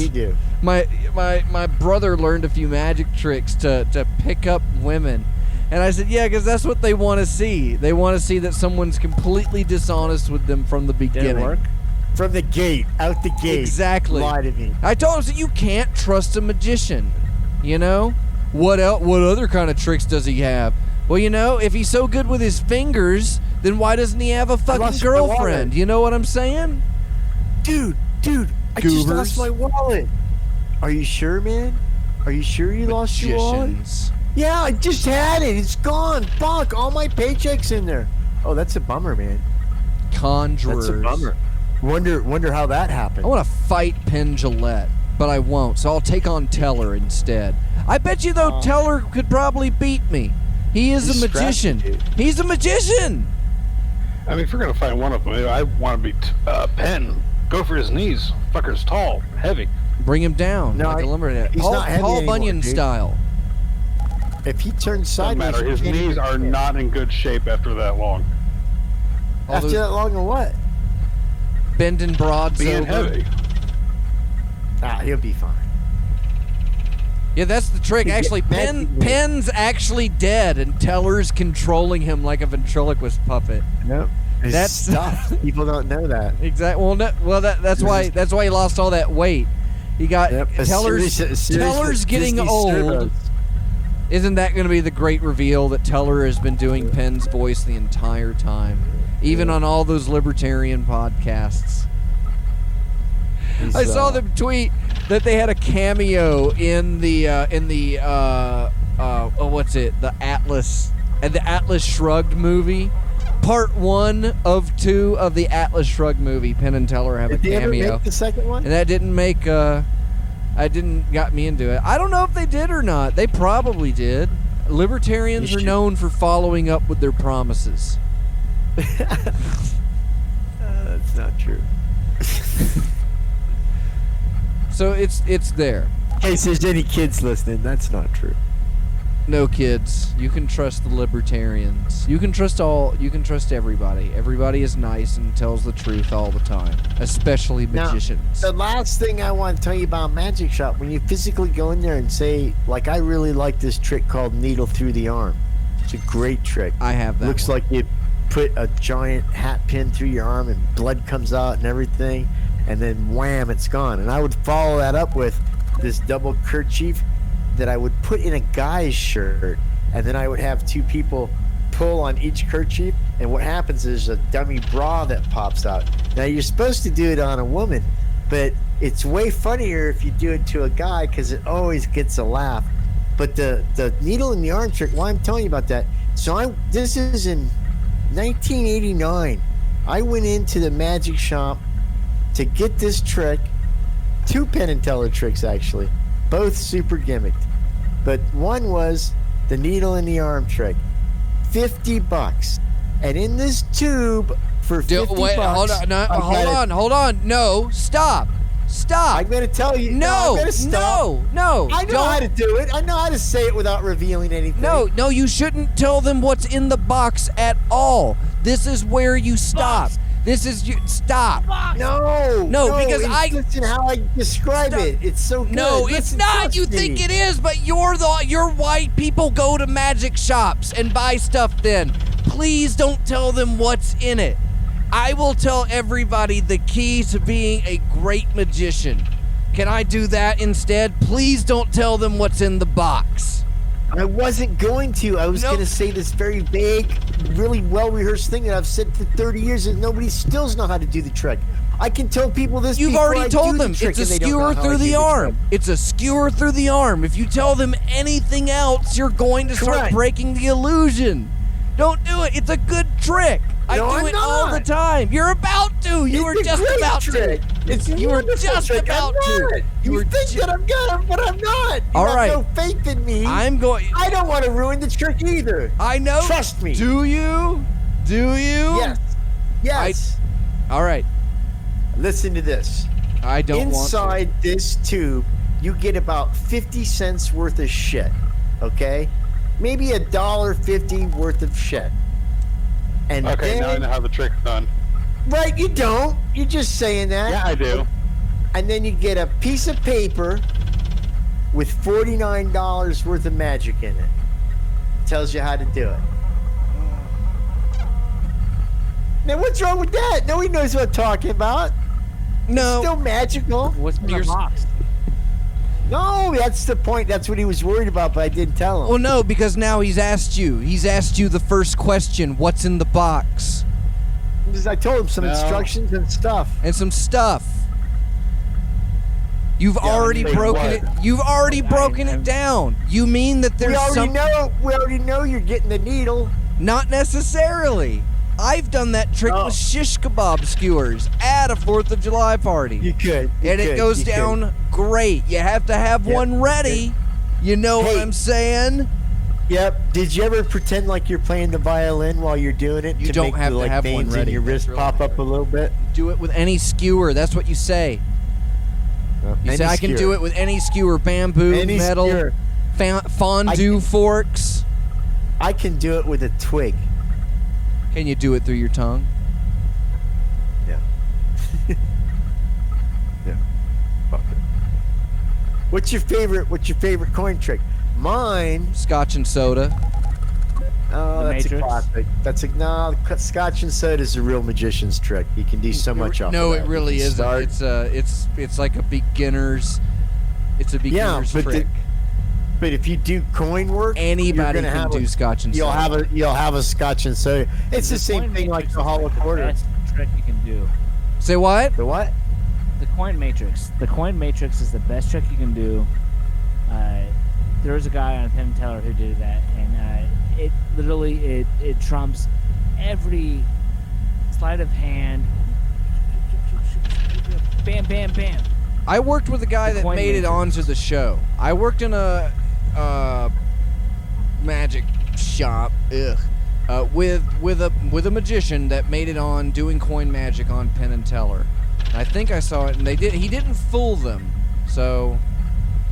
Speaker 1: my brother learned a few magic tricks to pick up women. And I said, yeah, because that's what they want to see. They want to see that someone's completely dishonest with them from the beginning.
Speaker 4: Did it work?
Speaker 2: From the gate, out the gate.
Speaker 1: Exactly.
Speaker 2: Lie to me.
Speaker 1: I told him, so you can't trust a magician. You know? What else? What other kind of tricks does he have? Well, you know, if he's so good with his fingers, then why doesn't he have a fucking girlfriend? You know what I'm saying?
Speaker 2: Dude, I just lost my wallet. Are you sure, man? Are you sure you lost your wallet?
Speaker 1: Magicians.
Speaker 2: Yeah, I just had it. It's gone. Fuck, all my paychecks in there. Oh, that's a bummer, man.
Speaker 1: Conjurers.
Speaker 2: That's a bummer. Wonder how that happened.
Speaker 1: I want to fight Penn Jillette, but I won't, so I'll take on Teller instead. I bet you, though, Teller could probably beat me. He is a magician. He's a magician.
Speaker 3: I mean, if you're going to fight one of them, I want to beat Penn. Go for his knees. Fucker's tall, heavy.
Speaker 1: Bring him down like a lumberjack.
Speaker 2: He's not heavy
Speaker 1: Paul
Speaker 2: anymore,
Speaker 1: Bunyan
Speaker 2: dude.
Speaker 1: style.
Speaker 2: If he turns
Speaker 3: Doesn't
Speaker 2: sideways,
Speaker 3: matter. His knees are not in good shape after that long.
Speaker 2: After that long or what?
Speaker 1: Bending broads
Speaker 3: Being
Speaker 1: over.
Speaker 3: heavy.
Speaker 2: He'll be fine.
Speaker 1: Yeah, that's the trick. Actually, Penn's actually dead, and Teller's controlling him like a ventriloquist puppet.
Speaker 2: Nope.
Speaker 1: That's
Speaker 2: stuff. People don't know that.
Speaker 1: Exactly. Well, that's why he lost all that weight. He got Teller's getting old.
Speaker 2: Disturbance.
Speaker 1: Isn't that going to be the great reveal that Teller has been doing Penn's voice the entire time, even on all those libertarian podcasts? I saw them tweet that they had a cameo in the Atlas Shrugged movie. Part 1 of 2 of the Atlas Shrugged movie. Penn and Teller have a cameo.
Speaker 2: Did they ever make the second one?
Speaker 1: And that didn't got me into it. I don't know if they did or not. They probably did. Libertarians are known for following up with their promises.
Speaker 2: That's not true.
Speaker 1: So it's there.
Speaker 2: In case there's any kids listening, that's not true.
Speaker 1: No kids. You can trust the libertarians. You can trust everybody. Everybody is nice and tells the truth all the time, especially magicians.
Speaker 2: Now, the last thing I want to tell you about Magic Shop, when you physically go in there and say, like, I really like this trick called needle through the arm. It's a great trick.
Speaker 1: I have that.
Speaker 2: Looks like you put a giant hat pin through your arm and blood comes out and everything, and then wham, it's gone. And I would follow that up with this double kerchief that I would put in a guy's shirt, and then I would have two people pull on each kerchief, and what happens is a dummy bra that pops out. Now, you're supposed to do it on a woman, but it's way funnier if you do it to a guy because it always gets a laugh. But the needle in the arm trick, why I'm telling you about that, this is in 1989. I went into the magic shop to get this trick, 2 Penn and Teller tricks actually, both super gimmicked. But one was the needle in the arm trick, $50. And in this tube for $50.
Speaker 1: Hold on. No, stop.
Speaker 2: I'm going to tell you.
Speaker 1: No,
Speaker 2: I'm gonna stop.
Speaker 1: No.
Speaker 2: I know how to do it. I know how to say it without revealing anything.
Speaker 1: No, you shouldn't tell them what's in the box at all. This is where you stop. Stop. No, because
Speaker 2: listen how I describe it. It's so good.
Speaker 1: No, it's not. You think it is, but you're white people go to magic shops and buy stuff then. Please don't tell them what's in it. I will tell everybody the key to being a great magician. Can I do that instead? Please don't tell them what's in the box.
Speaker 2: I wasn't going to. I was going to say this very vague, really well-rehearsed thing that I've said for 30 years and nobody still knows how to do the trick. I can tell people this.
Speaker 1: You've already told them. It's a skewer through the arm. It's a skewer through the arm. If you tell them anything else, you're going to start breaking the illusion. Don't do it. It's a good trick. I do it all the time. You're about to. You were just about to. You were just about to.
Speaker 2: You think that I'm good, but I'm not. You have no faith in me. I don't want to ruin the trick either.
Speaker 1: I know.
Speaker 2: Trust me.
Speaker 1: Do you?
Speaker 2: Yes.
Speaker 1: All right.
Speaker 2: Listen to this.
Speaker 1: I don't want to.
Speaker 2: Inside this tube, you get about 50 cents worth of shit. Okay? Maybe $1.50 worth of shit. And
Speaker 3: okay, now I know how the trick's done.
Speaker 2: Right, you don't. You're just saying that.
Speaker 3: Yeah, I do.
Speaker 2: And then you get a piece of paper with $49 worth of magic in it. Tells you how to do it. Now, what's wrong with that? Nobody knows what I'm talking about.
Speaker 1: No.
Speaker 2: It's still magical.
Speaker 4: What's in the box?
Speaker 2: No, that's the point. That's what he was worried about, but I didn't tell him.
Speaker 1: Well, no, because now he's asked you. He's asked you the first question. What's in the box?
Speaker 2: Because I told him some instructions and stuff.
Speaker 1: And some stuff. You've already broken it. You've already broken it down. You mean that there's
Speaker 2: We already know you're getting the needle.
Speaker 1: Not necessarily. I've done that trick with shish kebab skewers at a 4th of July party.
Speaker 2: You could.
Speaker 1: It goes down great. You have to have one ready. You know what I'm saying?
Speaker 2: Yep. Did you ever pretend like you're playing the violin while you're doing it?
Speaker 1: You don't have to have one ready.
Speaker 2: Your wrist pop up a little bit.
Speaker 1: Do it with any skewer. That's what you say. You say, I can do it with any skewer. Bamboo, metal, fondue forks.
Speaker 2: I can do it with a twig.
Speaker 1: Can you do it through your tongue?
Speaker 2: Yeah. Yeah. Fuck it. What's your favorite coin trick? Mine.
Speaker 1: Scotch and soda.
Speaker 2: Oh,
Speaker 4: The
Speaker 2: that's
Speaker 4: Matrix?
Speaker 2: a classic. No, Scotch and soda is a real magician's trick. You can do so much off
Speaker 1: No,
Speaker 2: of that.
Speaker 1: it really
Speaker 2: You can
Speaker 1: isn't.
Speaker 2: start-
Speaker 1: It's like a beginner's. It's a beginner's trick.
Speaker 2: But if you do coin work,
Speaker 1: Anybody can do Scotch and soda.
Speaker 2: You'll have a Scotch and soda. It's the same thing like the Hall of Quarters.
Speaker 4: Best trick you can do.
Speaker 1: Say what?
Speaker 2: The what?
Speaker 4: The coin matrix. The coin matrix is the best trick you can do. There was a guy on Penn and Teller who did that, and it literally it trumps every sleight of hand. Bam, bam, bam.
Speaker 1: I worked with a guy that
Speaker 4: coin
Speaker 1: made it
Speaker 4: matrix.
Speaker 1: onto the show. I worked in a magic shop with a magician that made it on doing coin magic on Penn and Teller. I think I saw it, and he didn't fool them, so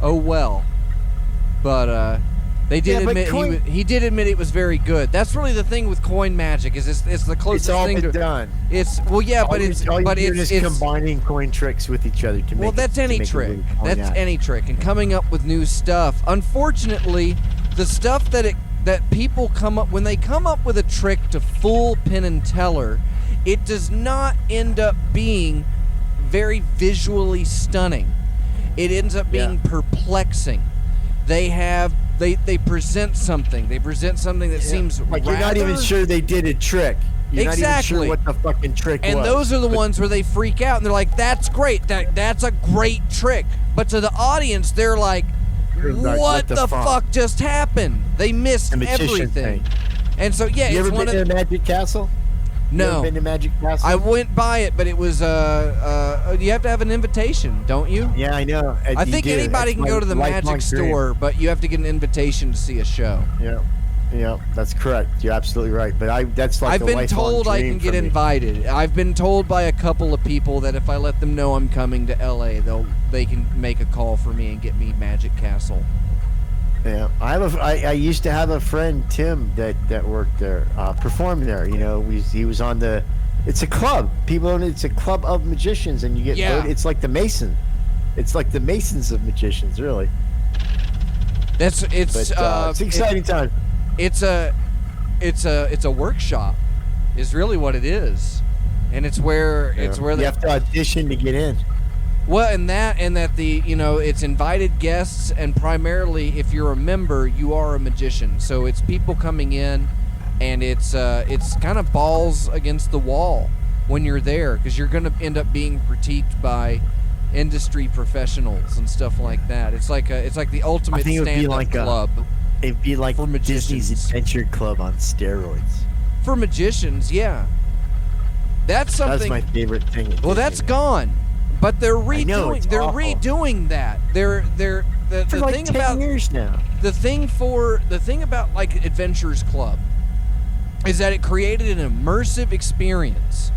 Speaker 1: oh well. But they did admit he did admit it was very good. That's really the thing with coin magic is it's the closest
Speaker 2: It's all
Speaker 1: thing
Speaker 2: been
Speaker 1: to
Speaker 2: done.
Speaker 1: It's well yeah, but it's
Speaker 2: combining coin tricks with each other to make.
Speaker 1: Well, that's any trick. That's any trick, and coming up with new stuff. Unfortunately, the stuff that people come up when they come up with a trick to fool Penn and Teller, it does not end up being very visually stunning. It ends up being perplexing. They present something. They present something that seems
Speaker 2: like you're not even sure they did a trick. You're not even sure what the fucking trick was.
Speaker 1: And those are the ones where they freak out and they're like, "That's great. That's a great trick." But to the audience, they're like, "What the fuck just happened?" They missed everything. And so yeah,
Speaker 2: you
Speaker 1: it's
Speaker 2: ever been to the Magic Castle?
Speaker 1: No.
Speaker 2: You ever been to Magic Castle?
Speaker 1: I went by it, but it was you have to have an invitation, don't you?
Speaker 2: Yeah, I know.
Speaker 1: I think anybody can go to the magic store, but you have to get an invitation to see a show.
Speaker 2: Yeah, that's correct. You're absolutely right. But that's like
Speaker 1: I've been told I can get invited. I've been told by a couple of people that if I let them know I'm coming to LA, they can make a call for me and get me Magic Castle.
Speaker 2: Yeah, I used to have a friend Tim that worked there, performed there. You know, he was on the. It's a club. It's a club of magicians, and you get.
Speaker 1: Yeah.
Speaker 2: It's like the Mason. It's like the Masons of magicians, really.
Speaker 1: It's
Speaker 2: exciting time.
Speaker 1: It's a workshop, is really what it is, and it's where
Speaker 2: you have to audition to get in.
Speaker 1: Well, and that it's invited guests, and primarily if you're a member, you are a magician. So it's people coming in, and it's kind of balls against the wall when you're there, because you're going to end up being critiqued by industry professionals and stuff like that. It's like the ultimate stand-up club.
Speaker 2: It'd be like
Speaker 1: for magicians.
Speaker 2: Disney's Adventure Club on steroids.
Speaker 1: For magicians, yeah. That's something.
Speaker 2: That's my favorite thing.
Speaker 1: Well, that's gone. But they're redoing. They're redoing that. The
Speaker 2: for like
Speaker 1: thing
Speaker 2: 10
Speaker 1: about
Speaker 2: years now.
Speaker 1: The thing about like Adventures Club is that it created an immersive experience.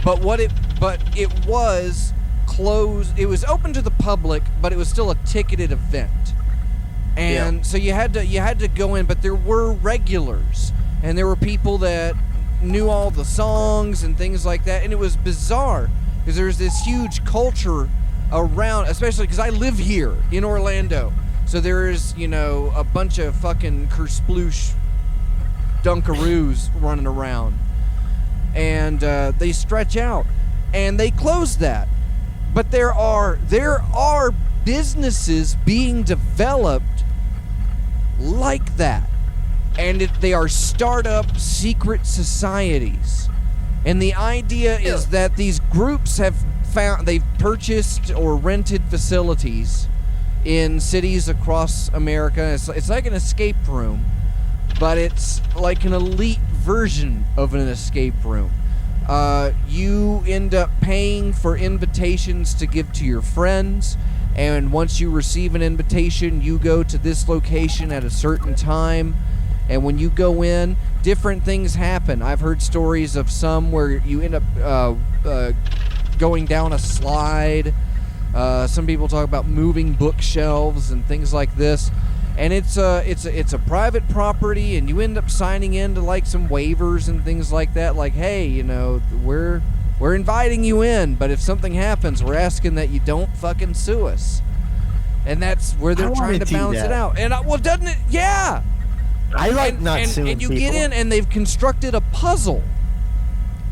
Speaker 1: But it was closed. It was open to the public, but it was still a ticketed event. And so you had to go in, but there were regulars, and there were people that knew all the songs and things like that, and it was bizarre. Because there's this huge culture around, especially because I live here in Orlando. So there's, a bunch of fucking kersploosh dunkaroos running around. And they stretch out. And they close that. But there are businesses being developed like that. And they are startup secret societies. And the idea is that these groups they've purchased or rented facilities in cities across America. It's like an escape room, but it's like an elite version of an escape room. You end up paying for invitations to give to your friends, and once you receive an invitation, you go to this location at a certain time, and when you go in, different things happen. I've heard stories of some where you end up going down a slide. Some people talk about moving bookshelves and things like this. And it's a private property, and you end up signing into like some waivers and things like that. Like, hey, we're inviting you in, but if something happens, we're asking that you don't fucking sue us. And that's where they're trying to balance it out. And doesn't it? Yeah.
Speaker 2: I like not suing
Speaker 1: and you
Speaker 2: people.
Speaker 1: get in, and they've constructed a puzzle.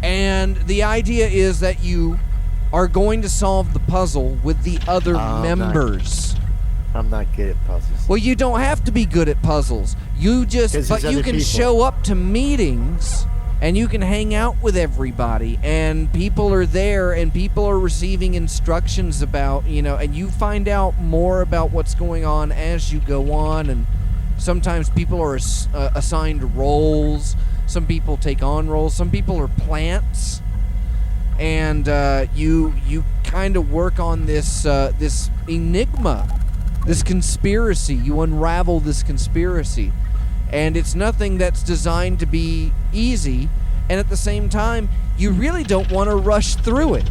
Speaker 1: And the idea is that you are going to solve the puzzle with the other members.
Speaker 2: I'm not good at puzzles.
Speaker 1: Well, you don't have to be good at puzzles. You can show up to meetings, and you can hang out with everybody, and people are there, and people are receiving instructions about, and you find out more about what's going on as you go on. And sometimes people are assigned roles. Some people take on roles. Some people are plants. And you kind of work on this enigma, this conspiracy. You unravel this conspiracy. And it's nothing that's designed to be easy. And at the same time, you really don't want to rush through it,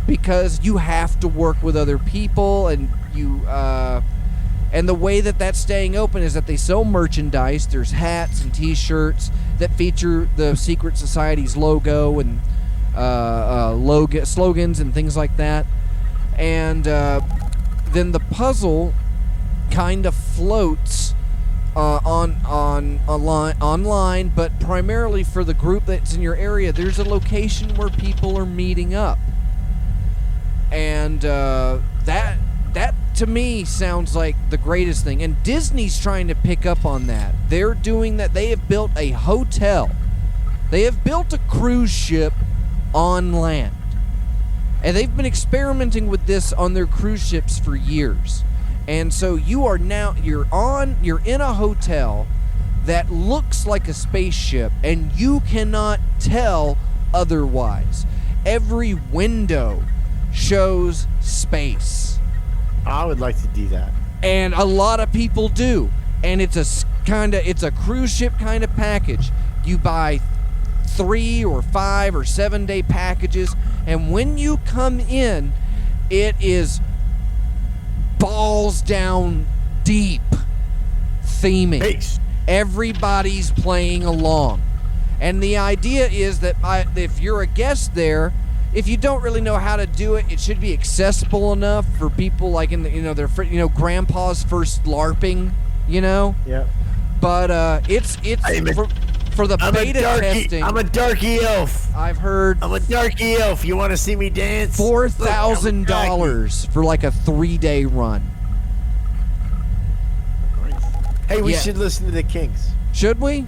Speaker 1: because you have to work with other people, and and the way that that's staying open is that they sell merchandise. There's hats and T-shirts that feature the secret society's logo and slogans and things like that. And then the puzzle kind of floats online, but primarily for the group that's in your area. There's a location where people are meeting up, and that to me sounds like the greatest thing. And Disney's trying to pick up on that. They're doing that. They have built a hotel. They have built a cruise ship on land. And they've been experimenting with this on their cruise ships for years. And so you're in a hotel that looks like a spaceship, and you cannot tell otherwise. Every window shows space.
Speaker 2: I would like to do that.
Speaker 1: And a lot of people do. And it's a cruise ship kind of package. You buy 3 or 5 or 7 day packages, and when you come in, it is balls down deep theming.
Speaker 2: Peace.
Speaker 1: Everybody's playing along. And the idea is that if you're a guest there, if you don't really know how to do it, it should be accessible enough for people like in the, their grandpa's first LARPing,
Speaker 2: Yeah.
Speaker 1: But it's for the beta testing.
Speaker 2: I'm a darky elf.
Speaker 1: I've heard.
Speaker 2: I'm a darky elf. You want to see me dance?
Speaker 1: $4,000 for like a 3-day run.
Speaker 2: Hey, we should listen to the Kings.
Speaker 1: Should we?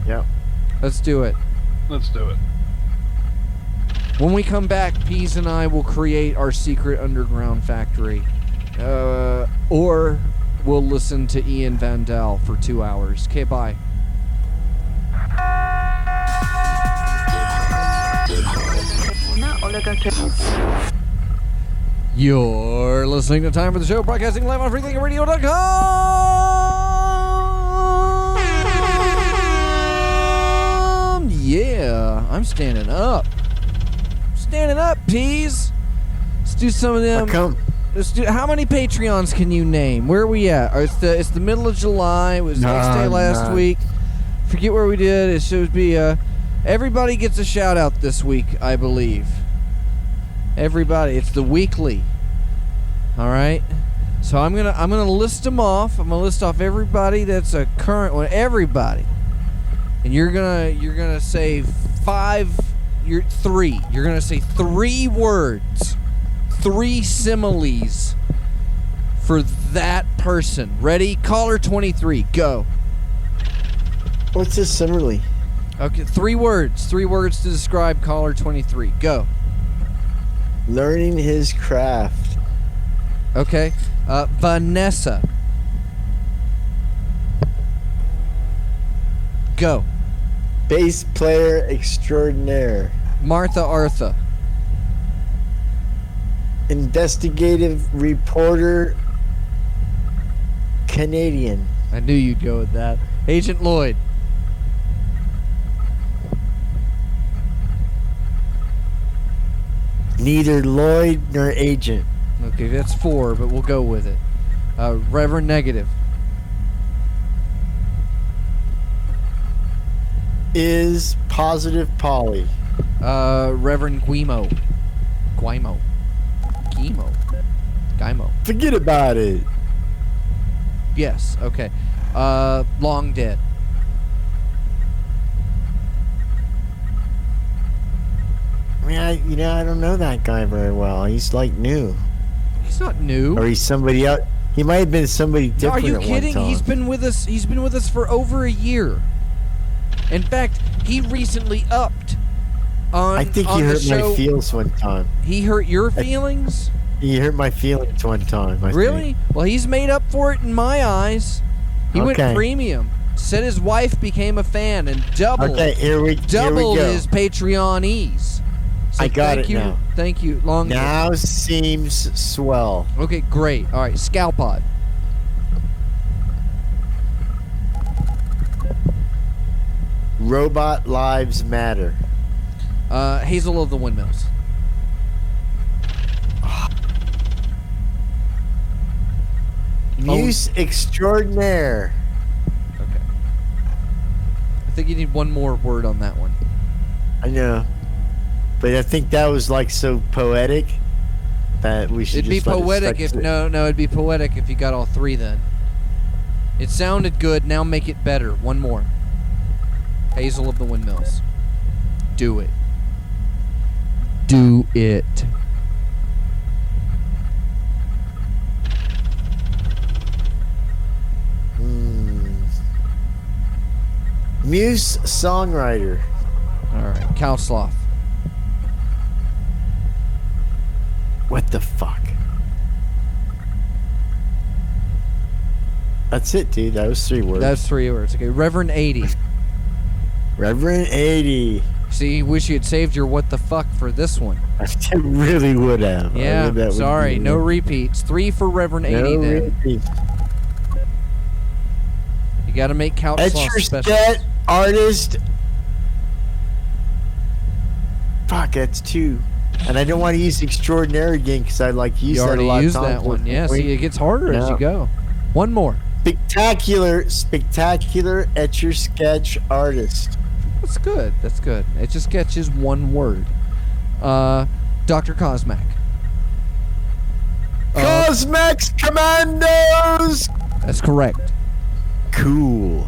Speaker 2: Yeah.
Speaker 1: Let's do it.
Speaker 3: Let's do it.
Speaker 1: When we come back, Peas and I will create our secret underground factory. Or we'll listen to Ian Vandal for 2 hours. Okay, bye. You're listening to Time for the Show, broadcasting live on freethinkradio.com. Yeah, I'm standing up. Standing up, Peas. Let's do some of them. How many Patreons can you name? Where are we at? It's the middle of July. It was next day last week. Forget where we did. It should be everybody gets a shout out this week, I believe. Everybody. It's the weekly. All right. So I'm gonna list them off. I'm gonna list off everybody that's a current one. Everybody, and you're gonna say three. You're gonna say 3 words, 3 similes for that person. Ready? Caller 23. Go.
Speaker 2: What's a simile?
Speaker 1: Okay, 3 words. 3 words to describe caller 23. Go.
Speaker 2: Learning his craft.
Speaker 1: Okay. Vanessa. Go.
Speaker 2: Bass player extraordinaire.
Speaker 1: Martha Artha.
Speaker 2: Investigative reporter Canadian.
Speaker 1: I knew you'd go with that. Agent Lloyd.
Speaker 2: Neither Lloyd nor agent.
Speaker 1: Okay, that's 4, but we'll go with it. Reverend Negative.
Speaker 2: Is positive Polly.
Speaker 1: Reverend Guimo. Guimo.
Speaker 2: Forget about it.
Speaker 1: Yes, okay. Long Dead.
Speaker 2: I mean, I don't know that guy very well. He's like new,
Speaker 1: He's not new.
Speaker 2: or he's somebody else. He might have been somebody
Speaker 1: Are
Speaker 2: different.
Speaker 1: you
Speaker 2: at one
Speaker 1: kidding?
Speaker 2: time.
Speaker 1: He's been with us for over a year. In fact, he recently upped on
Speaker 2: I think he
Speaker 1: on the
Speaker 2: hurt my
Speaker 1: show.
Speaker 2: feels one time.
Speaker 1: He hurt your feelings?
Speaker 2: He hurt my feelings one time. I
Speaker 1: Really?
Speaker 2: think.
Speaker 1: Well, he's made up for it in my eyes. He went
Speaker 2: Okay.
Speaker 1: premium. Said his wife became a fan and doubled
Speaker 2: Okay, here we go.
Speaker 1: his Patreonees. So
Speaker 2: I got
Speaker 1: thank
Speaker 2: it
Speaker 1: you,
Speaker 2: now.
Speaker 1: Thank you. Long Dead.
Speaker 2: Now seems swell.
Speaker 1: Okay, great. All right, Scalpod.
Speaker 2: Robot lives matter.
Speaker 1: Hazel of the Windmills.
Speaker 2: Muse extraordinaire.
Speaker 1: Okay. I think you need one more word on that one.
Speaker 2: I know, but I think that was like so poetic that we should.
Speaker 1: It'd be
Speaker 2: just let it
Speaker 1: poetic
Speaker 2: stick
Speaker 1: if
Speaker 2: to it.
Speaker 1: no, it'd be poetic if you got all 3 then. It sounded good, now make it better. One more. Hazel of the Windmills. Do it. Do it.
Speaker 2: Muse songwriter.
Speaker 1: Alright, Cow Sloth.
Speaker 2: What the fuck? That's it, dude. That was 3 words.
Speaker 1: That's 3 words. Okay, Reverend 80.
Speaker 2: Reverend 80.
Speaker 1: See, wish you had saved your what the fuck for this one.
Speaker 2: I really would have.
Speaker 1: Yeah, sorry, no repeats. 3 for Reverend 80
Speaker 2: No
Speaker 1: then.
Speaker 2: repeat.
Speaker 1: You gotta make Cow Sloth
Speaker 2: Etcher
Speaker 1: special.
Speaker 2: sketch artist. Fuck, that's 2. And I don't want to use extraordinary again because I like used
Speaker 1: You
Speaker 2: that a
Speaker 1: already
Speaker 2: lot
Speaker 1: used
Speaker 2: of times.
Speaker 1: that one. Yeah, see, it gets harder as you go. One more.
Speaker 2: Spectacular etcher sketch artist.
Speaker 1: That's good. That's good. It just sketches 1 word. Dr. Cosmac.
Speaker 2: Cosmex Commandos.
Speaker 1: That's correct.
Speaker 2: Cool.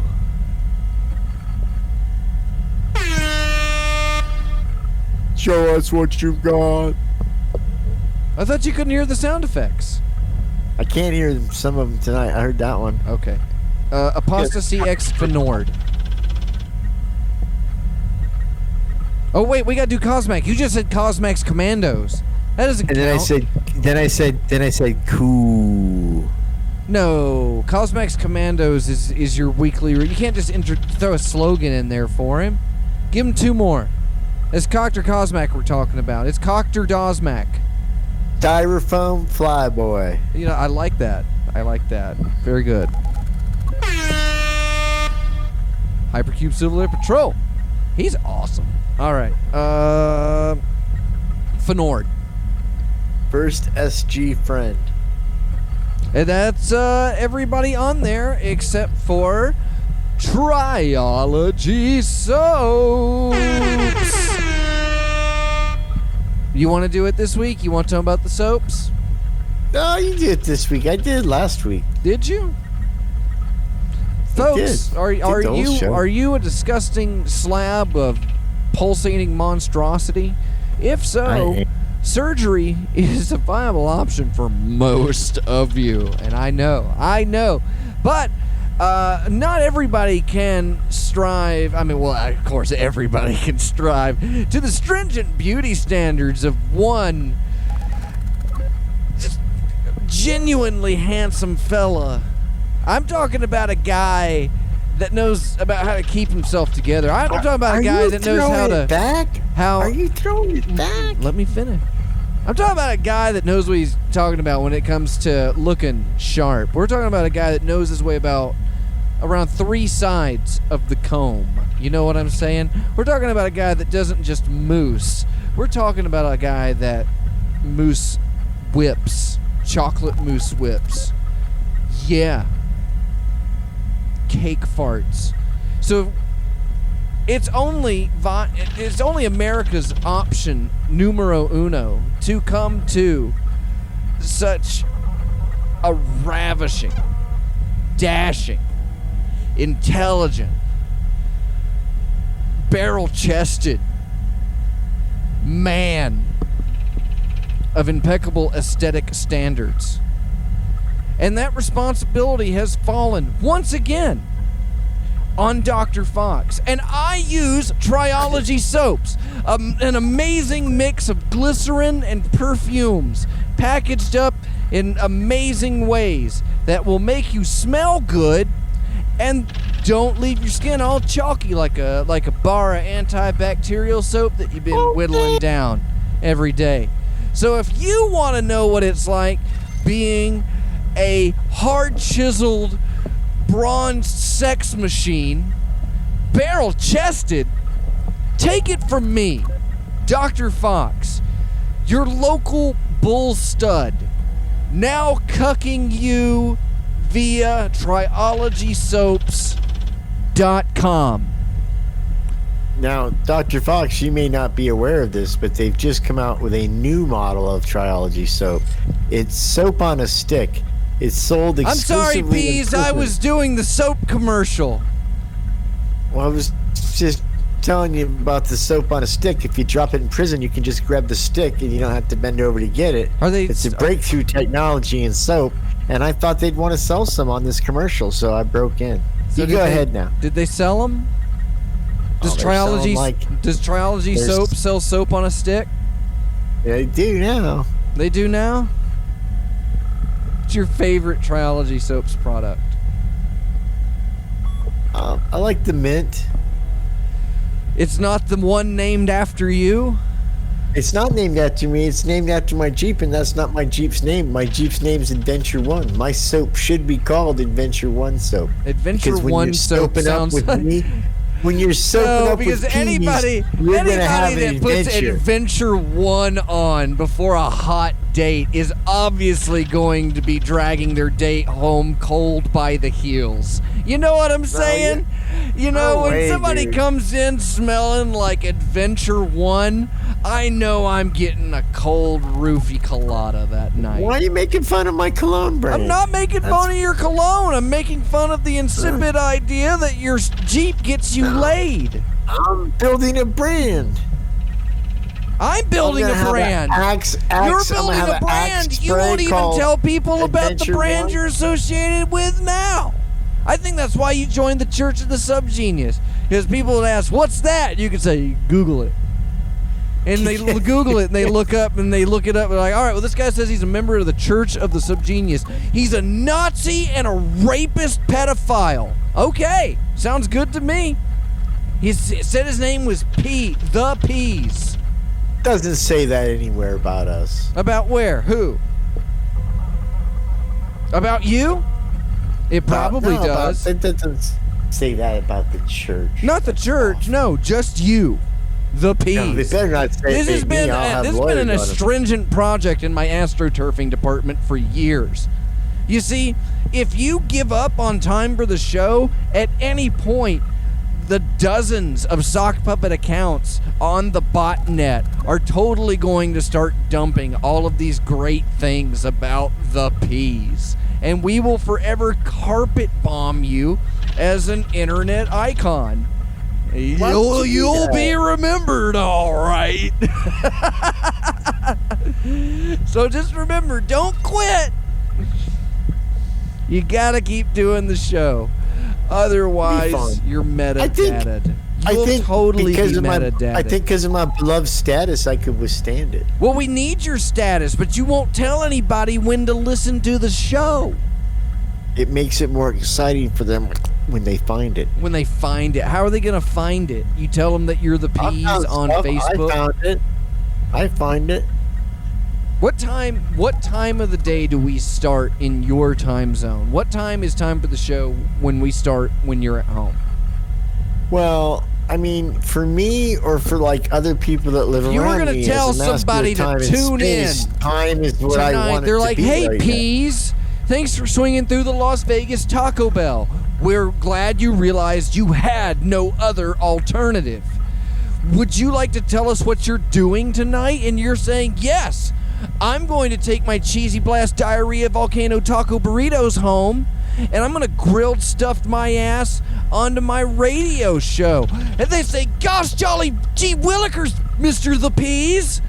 Speaker 2: Show us what you've got.
Speaker 1: I thought you couldn't hear the sound effects.
Speaker 2: I can't hear them, some of them tonight. I heard that one.
Speaker 1: Okay. Apostasy X Fenord. Oh wait, we gotta do Cosmac. You just said Cosmac's Commandos. That doesn't
Speaker 2: And
Speaker 1: count.
Speaker 2: then I said, cool.
Speaker 1: No, Cosmac's Commandos is your weekly. You can't just throw a slogan in there for him. Give him 2 more. It's Coctor Cosmac we're talking about. It's Coctor Dosmac.
Speaker 2: Styrofoam flyboy.
Speaker 1: You know, I like that. I like that. Very good. Hypercube Civil Air Patrol. He's awesome. All right. Fenord.
Speaker 2: First SG friend.
Speaker 1: And that's everybody on there except for Triology Soaps. You want to do it this week? You want to talk about the soaps?
Speaker 2: No, you did it this week. I did last week.
Speaker 1: Did you? Folks,
Speaker 2: did.
Speaker 1: are
Speaker 2: the whole show.
Speaker 1: you a disgusting slab of pulsating monstrosity? If so, surgery is a viable option for most of you, and I know, but not everybody can strive. I mean, well, of course, everybody can strive to the stringent beauty standards of one just genuinely handsome fella. I'm talking about a guy that knows about how to keep himself together. I'm talking about a guy that knows how to.
Speaker 2: Are you throwing it back?
Speaker 1: Let me finish. I'm talking about a guy that knows what he's talking about when it comes to looking sharp. We're talking about a guy that knows his way about around 3 sides of the comb. You know what I'm saying? We're talking about a guy that doesn't just moose. We're talking about a guy that moose whips. Chocolate mousse whips. Yeah. Cake farts. So it's only America's option numero uno to come to such a ravishing, dashing, intelligent, barrel-chested man of impeccable aesthetic standards. And that responsibility has fallen once again on Dr. Fox. And I use Triology soaps, an amazing mix of glycerin and perfumes packaged up in amazing ways that will make you smell good and don't leave your skin all chalky like a bar of antibacterial soap that you've been whittling down every day. So if you want to know what it's like being a hard-chiseled, bronzed sex machine, barrel-chested, take it from me, Dr. Fox, your local bull stud, now cucking you via triologysoaps.com.
Speaker 2: Now, Dr. Fox, you may not be aware of this, but they've just come out with a new model of Triology soap. It's soap on a stick. It's sold exclusively.
Speaker 1: I'm sorry, Peas. I was doing the soap commercial.
Speaker 2: Well, I was just telling you about the soap on a stick. If you drop it in prison, you can just grab the stick and you don't have to bend over to get it. It's a breakthrough technology in soap, and I thought they'd want to sell some on this commercial, so I broke in. So you go ahead now.
Speaker 1: Did they sell them? Does Triology soap sell soap on a stick?
Speaker 2: They do now.
Speaker 1: They do now? What's your favorite Triology soaps product?
Speaker 2: I like the mint.
Speaker 1: It's not the one named after you?
Speaker 2: It's not named after me. It's named after my Jeep, and that's not my Jeep's name. My Jeep's name's Adventure 1. My soap should be called Adventure 1 soap.
Speaker 1: Adventure 1 soap sounds like...
Speaker 2: When you're soaping up
Speaker 1: because
Speaker 2: with
Speaker 1: anybody that puts Adventure 1 on before a hot date is obviously going to be dragging their date home cold by the heels. You know what I'm saying? You know, when somebody comes in smelling like Adventure 1, I know I'm getting a cold roofie colada that night.
Speaker 2: Why are you making fun of my cologne brand?
Speaker 1: I'm not making fun of your cologne. I'm making fun of the insipid idea that your Jeep gets you laid.
Speaker 2: I'm building a brand.
Speaker 1: I'm building a brand. You're building a brand. You won't even tell people about the brand you're associated with now. I think that's why you joined the Church of the Subgenius. Because people would ask, what's that? You can say, Google it. And they Google it, and they look up, and they look it up, and they're like, all right, well, this guy says he's a member of the Church of the Subgenius. He's a Nazi and a rapist pedophile. Okay, sounds good to me. He said his name was The Peas.
Speaker 2: Doesn't say that anywhere about us.
Speaker 1: About where? Who? About you? It probably does.
Speaker 2: It doesn't say that about the church.
Speaker 1: Not the church, no, just you. The Peas.
Speaker 2: No, they better not say
Speaker 1: this has been an astringent project in my astroturfing department for years. You see, if you give up on time for the show at any point, the dozens of sock puppet accounts on the botnet are totally going to start dumping all of these great things about the peas. And we will forever carpet bomb you as an internet icon. You'll be remembered, all right. So just remember, don't quit. You gotta keep doing the show. Otherwise, you're metadated. I think totally because
Speaker 2: I think because of my beloved status, I could withstand it.
Speaker 1: Well, we need your status, but you won't tell anybody when to listen to the show.
Speaker 2: It makes it more exciting for them when they find it.
Speaker 1: When they find it. How are they going to find it? You tell them that you're the peas on Facebook?
Speaker 2: I found it. I find it.
Speaker 1: What time of the day do we start in your time zone? What time is time for the show when we start when you're at home?
Speaker 2: Well, I mean, for me or for like other people that live around me,
Speaker 1: you were going to tell somebody to tune in.
Speaker 2: Time is what
Speaker 1: tonight.
Speaker 2: I want it
Speaker 1: They're
Speaker 2: to
Speaker 1: like,
Speaker 2: be
Speaker 1: hey,
Speaker 2: right
Speaker 1: peas, thanks for swinging through the Las Vegas Taco Bell. We're glad you realized you had no other alternative. Would you like to tell us what you're doing tonight? And you're saying, yes, I'm going to take my Cheesy Blast Diarrhea Volcano Taco Burritos home, and I'm going to grilled stuff my ass onto my radio show. And they say, gosh, jolly gee willikers, Mr. The Peas,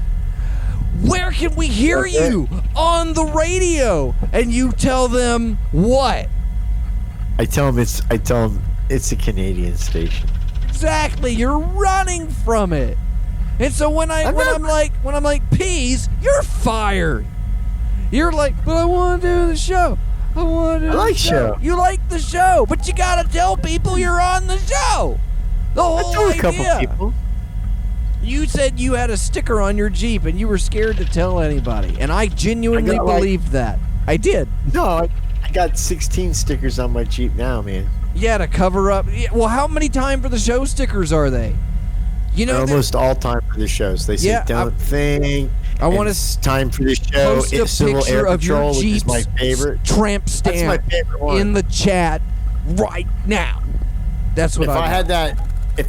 Speaker 1: where can we hear you on the radio? And you tell them what?
Speaker 2: I tell them it's a Canadian station.
Speaker 1: Exactly. You're running from it. And so when I'm like peas, you're fired. You're like, but I want to do the show. I like show. You like the show, but you gotta tell people you're on the show. The whole idea.
Speaker 2: A couple people.
Speaker 1: You said you had a sticker on your Jeep and you were scared to tell anybody, and I genuinely believed that. I did.
Speaker 2: No, I got 16 stickers on my Jeep now, man.
Speaker 1: Yeah, to cover up. Well, how many time for the show stickers are they? You know,
Speaker 2: almost all time for the shows. They say don't think.
Speaker 1: I want
Speaker 2: to time for the show.
Speaker 1: Post a
Speaker 2: Civil
Speaker 1: picture
Speaker 2: Air
Speaker 1: of
Speaker 2: Patrol,
Speaker 1: your
Speaker 2: which
Speaker 1: Jeep's
Speaker 2: is my favorite
Speaker 1: tramp stamp.
Speaker 2: That's my favorite one.
Speaker 1: In the chat right now. That's what
Speaker 2: if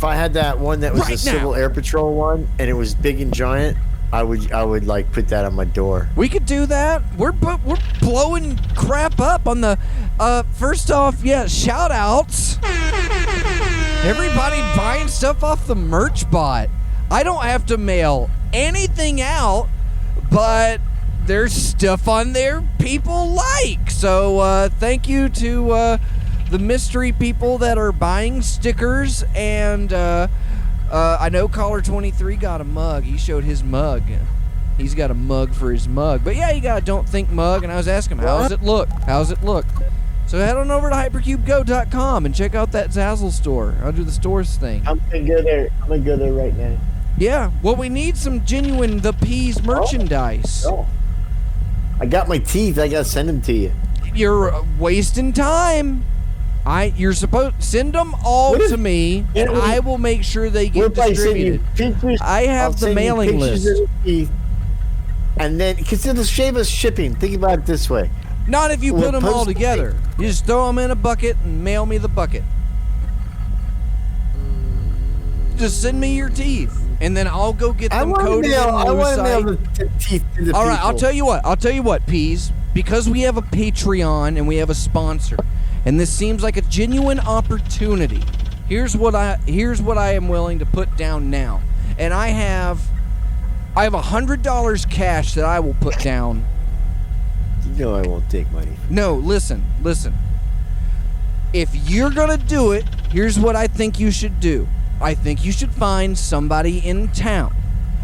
Speaker 2: I had that one that was
Speaker 1: right
Speaker 2: a Civil Air Patrol one and it was big and giant, I would like put that on my door.
Speaker 1: We could do that. We're blowing crap up on the first off, shout outs. Everybody buying stuff off the merch bot. I don't have to mail anything out, but there's stuff on there people like. So thank you to the mystery people that are buying stickers. And I know Caller 23 got a mug. He showed his mug. He's got a mug for his mug. But yeah, you got a Don't Think mug. And I was asking him, how does it look? How's it look? So head on over to hypercubego.com and check out that Zazzle store under the stores thing.
Speaker 2: I'm gonna go there right now.
Speaker 1: Yeah, well, we need some genuine The Peas merchandise.
Speaker 2: Oh. I got my teeth. I gotta send them to you.
Speaker 1: You're wasting time. You're supposed send them all to me, and I will make sure they get distributed. I have the mailing list.
Speaker 2: And then, because it'll save us shipping. Think about it this way.
Speaker 1: Not if you put them all together. You just throw them in a bucket and mail me the bucket. Just send me your teeth, and then I'll go get them coated in
Speaker 2: I want to mail the teeth to the
Speaker 1: all right,
Speaker 2: people.
Speaker 1: I'll tell you what, Peas. Because we have a Patreon and we have a sponsor, and this seems like a genuine opportunity. Here's what I am willing to put down now, and I have $100 cash that I will put down.
Speaker 2: You know I won't take money.
Speaker 1: No, listen. If you're gonna do it, here's what I think you should do. I think you should find somebody in town.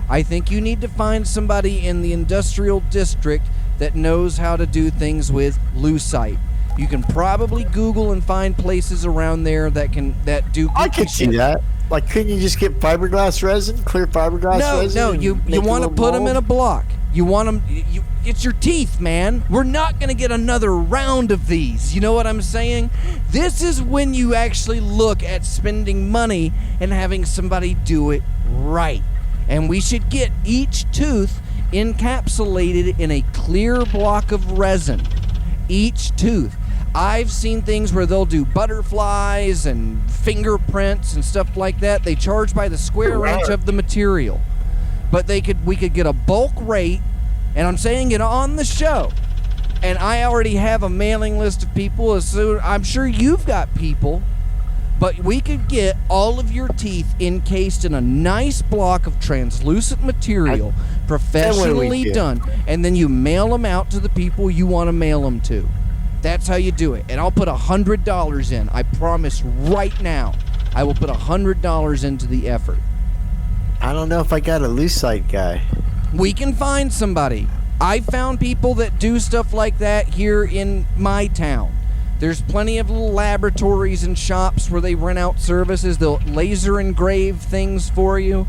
Speaker 1: I think you need to find somebody in the industrial district that knows how to do things with lucite. You can probably Google and find places around there that do.
Speaker 2: I can see that. Like, couldn't you just get fiberglass resin, clear fiberglass resin?
Speaker 1: No, you want to put them in a block. You want them. It's your teeth, man. We're not gonna get another round of these. You know what I'm saying? This is when you actually look at spending money and having somebody do it right. And we should get each tooth encapsulated in a clear block of resin. Each tooth. I've seen things where they'll do butterflies and fingerprints and stuff like that. They charge by the square inch of the material. But we could get a bulk rate, and I'm saying it on the show. And I already have a mailing list of people, so I'm sure you've got people. But we could get all of your teeth encased in a nice block of translucent material, professionally done, and then you mail them out to the people you want to mail them to. That's how you do it. And I'll put $100 in. I promise right now, I will put $100 into the effort.
Speaker 2: I don't know if I got a lucite guy.
Speaker 1: We can find somebody. I found people that do stuff like that here in my town. There's plenty of little laboratories and shops where they rent out services. They'll laser engrave things for you.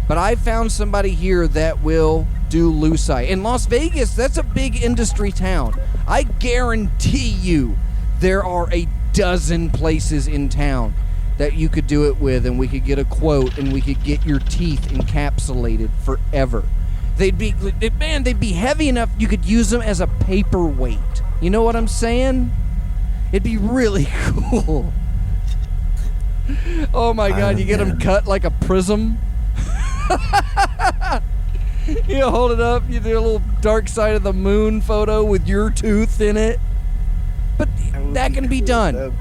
Speaker 1: But I found somebody here that will do lucite. In Las Vegas, that's a big industry town. I guarantee you there are a dozen places in town that you could do it with, and we could get a quote, and we could get your teeth encapsulated forever. They'd be heavy enough you could use them as a paperweight. You know what I'm saying? It'd be really cool. Oh my God, you get them cut like a prism. You hold it up, you do a little dark side of the moon photo with your tooth in it. But that can be done.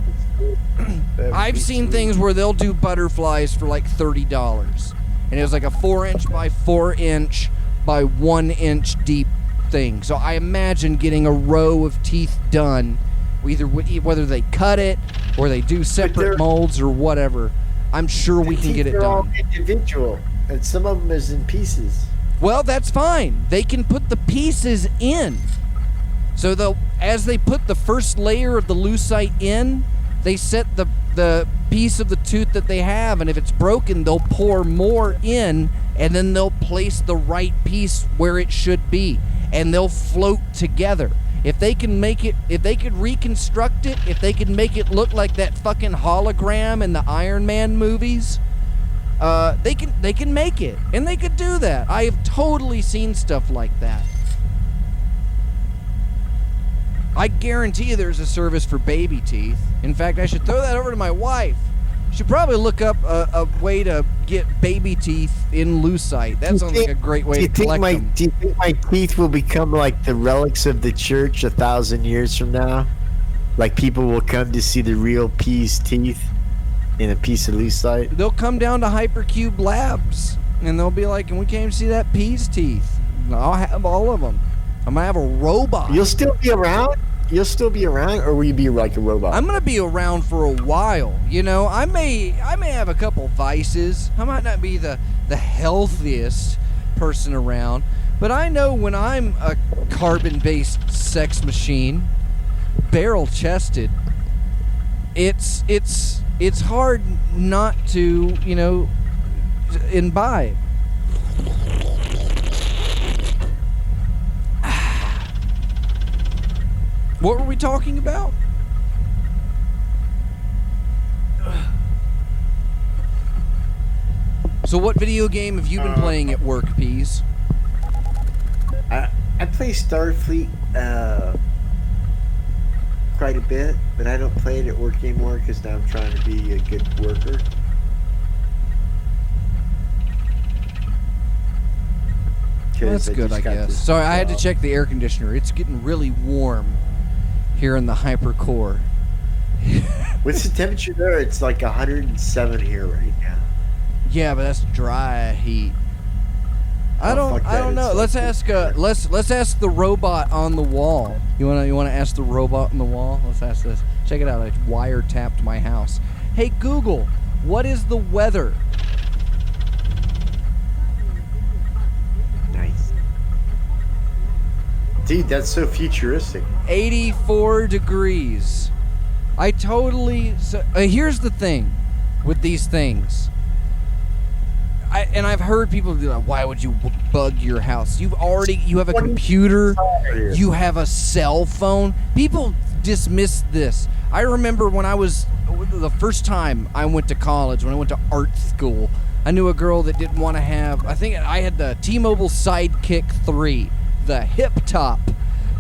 Speaker 1: I've seen things where they'll do butterflies for like $30. And it was like a 4-inch by 4-inch by 1-inch deep thing. So I imagine getting a row of teeth done, whether they cut it or they do separate molds or whatever. I'm sure we can get it done.
Speaker 2: They're all individual, and some of them is in pieces.
Speaker 1: Well, that's fine. They can put the pieces in. So as they put the first layer of the lucite in, they set the piece of the tooth that they have, and if it's broken, they'll pour more in, and then they'll place the right piece where it should be, and they'll float together. If they can make it, if they could reconstruct it, if they can make it look like that fucking hologram in the Iron Man movies, they can make it, and they could do that. I have totally seen stuff like that. I guarantee you there's a service for baby teeth. In fact, I should throw that over to my wife. Should probably look up a way to get baby teeth in lucite. That sounds like a great way to collect them.
Speaker 2: Do you think my teeth will become like the relics of the church 1,000 years from now? Like people will come to see the real P's teeth in a piece of lucite?
Speaker 1: They'll come down to Hypercube Labs, and they'll be like, "And we came to see that P's teeth." I'll have all of them. I'm gonna have a robot.
Speaker 2: You'll still be around? You'll still be around, or will you be like a robot?
Speaker 1: I'm gonna be around for a while. You know, I may have a couple vices. I might not be the healthiest person around, but I know when I'm a carbon-based sex machine, barrel-chested, it's hard not to, you know, imbibe. What were we talking about? So what video game have you been playing at work, Peas?
Speaker 2: I play Starfleet quite a bit, but I don't play it at work anymore because now I'm trying to be a good worker.
Speaker 1: Well, that's good, I guess. Sorry, I had to check the air conditioner. It's getting really warm here in the hypercore.
Speaker 2: What's the temperature there? It's like 107 here right now.
Speaker 1: Yeah, but that's dry heat. I don't know. Let's ask the robot on the wall. You wanna ask the robot on the wall? Let's ask this. Check it out. I wiretapped my house. Hey Google, what is the weather?
Speaker 2: Nice. Dude, that's so futuristic.
Speaker 1: 84 degrees. Here's the thing with these things. I've heard people be like, why would you bug your house? You have a computer, you have a cell phone. People dismiss this. I remember when the first time I went to college, when I went to art school, I knew a girl that didn't want to have, I think I had the T-Mobile Sidekick 3, the hip top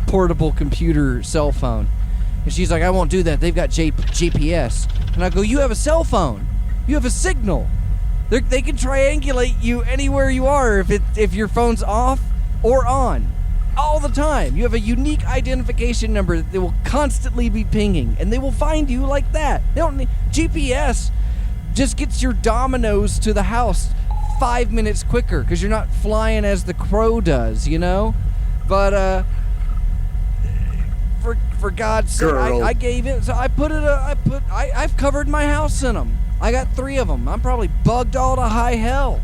Speaker 1: portable computer cell phone. And she's like, I won't do that. They've got GPS. And I go, you have a cell phone. You have a signal. They can triangulate you anywhere you are if your phone's off or on. All the time. You have a unique identification number that will constantly be pinging. And they will find you like that. They don't need... GPS just gets your dominoes to the house 5 minutes quicker because you're not flying as the crow does, you know? But, for God's sake, I gave it. So I've covered my house in them. I got 3 of them. I'm probably bugged all to high hell.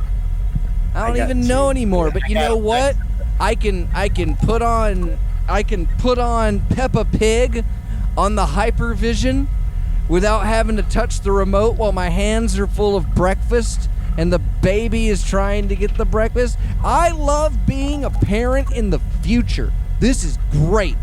Speaker 1: I don't even know anymore. But you know what? I can put on Peppa Pig on the hypervision without having to touch the remote while my hands are full of breakfast and the baby is trying to get the breakfast. I love being a parent in the future. This is great.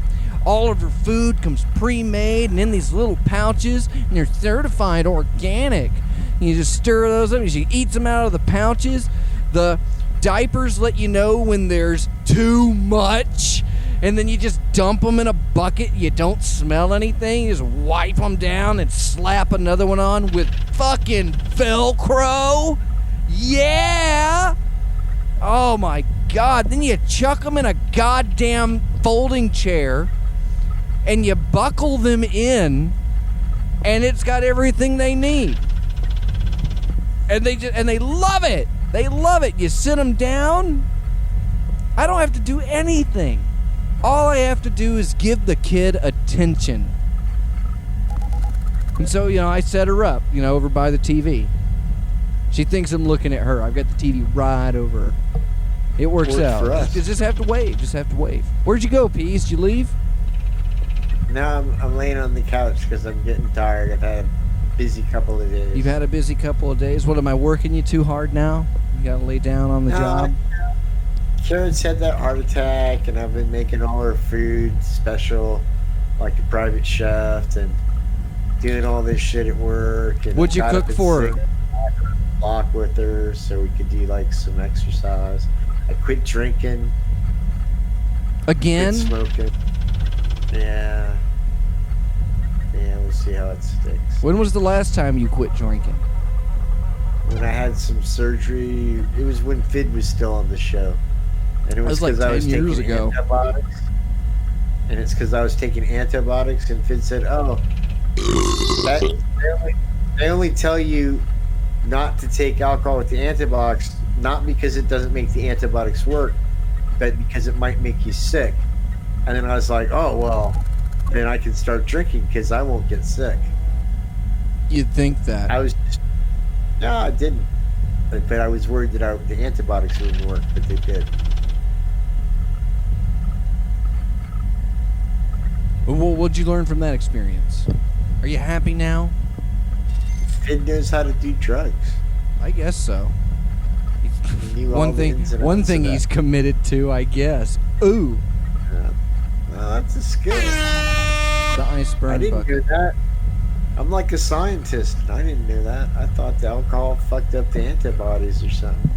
Speaker 1: All of her food comes pre-made and in these little pouches, and they're certified organic. You just stir those up, and she eats them out of the pouches. The diapers let you know when there's too much, and then you just dump them in a bucket. You don't smell anything. You just wipe them down and slap another one on with fucking Velcro. Yeah! Oh my God. Then you chuck them in a goddamn folding chair and you buckle them in, and it's got everything they need. And they love it. They love it. You sit them down. I don't have to do anything. All I have to do is give the kid attention. And so, I set her up, over by the TV. She thinks I'm looking at her. I've got the TV right over her. It works out.
Speaker 2: For us.
Speaker 1: Just have to wave. Where'd you go, Pease? Did you leave?
Speaker 2: Now I'm laying on the couch because I'm getting tired. I've had a busy couple of days.
Speaker 1: You've had a busy couple of days. What, am I working you too hard now? You gotta lay down on the job?
Speaker 2: Karen's had that heart attack, and I've been making all her food special, like a private chef, and doing all this shit at work. And
Speaker 1: What'd you cook for her?
Speaker 2: Block with her so we could do like some exercise. I quit drinking.
Speaker 1: Again?
Speaker 2: Quit smoking. Yeah, we'll see how it sticks.
Speaker 1: When was the last time you quit drinking?
Speaker 2: When I had some surgery, it was when Fid was still on the show. And it was
Speaker 1: like
Speaker 2: because I was
Speaker 1: 10 years
Speaker 2: taking
Speaker 1: ago.
Speaker 2: antibiotics. And it's because I was taking antibiotics, and Fid said, they only tell you not to take alcohol with the antibiotics, not because it doesn't make the antibiotics work, but because it might make you sick. And then I was like, oh, well, then I can start drinking because I won't get sick.
Speaker 1: You'd think that.
Speaker 2: No, I didn't. But I was worried that the antibiotics wouldn't work, but they did.
Speaker 1: Well, what'd you learn from that experience? Are you happy now?
Speaker 2: Fid knows how to do drugs.
Speaker 1: I guess so.
Speaker 2: One
Speaker 1: thing he's committed to, I guess. Ooh.
Speaker 2: Well, that's a skill.
Speaker 1: The iceberg
Speaker 2: I didn't
Speaker 1: bucket.
Speaker 2: hear that. I'm like a scientist. I didn't know that. I thought the alcohol fucked up the antibodies or something.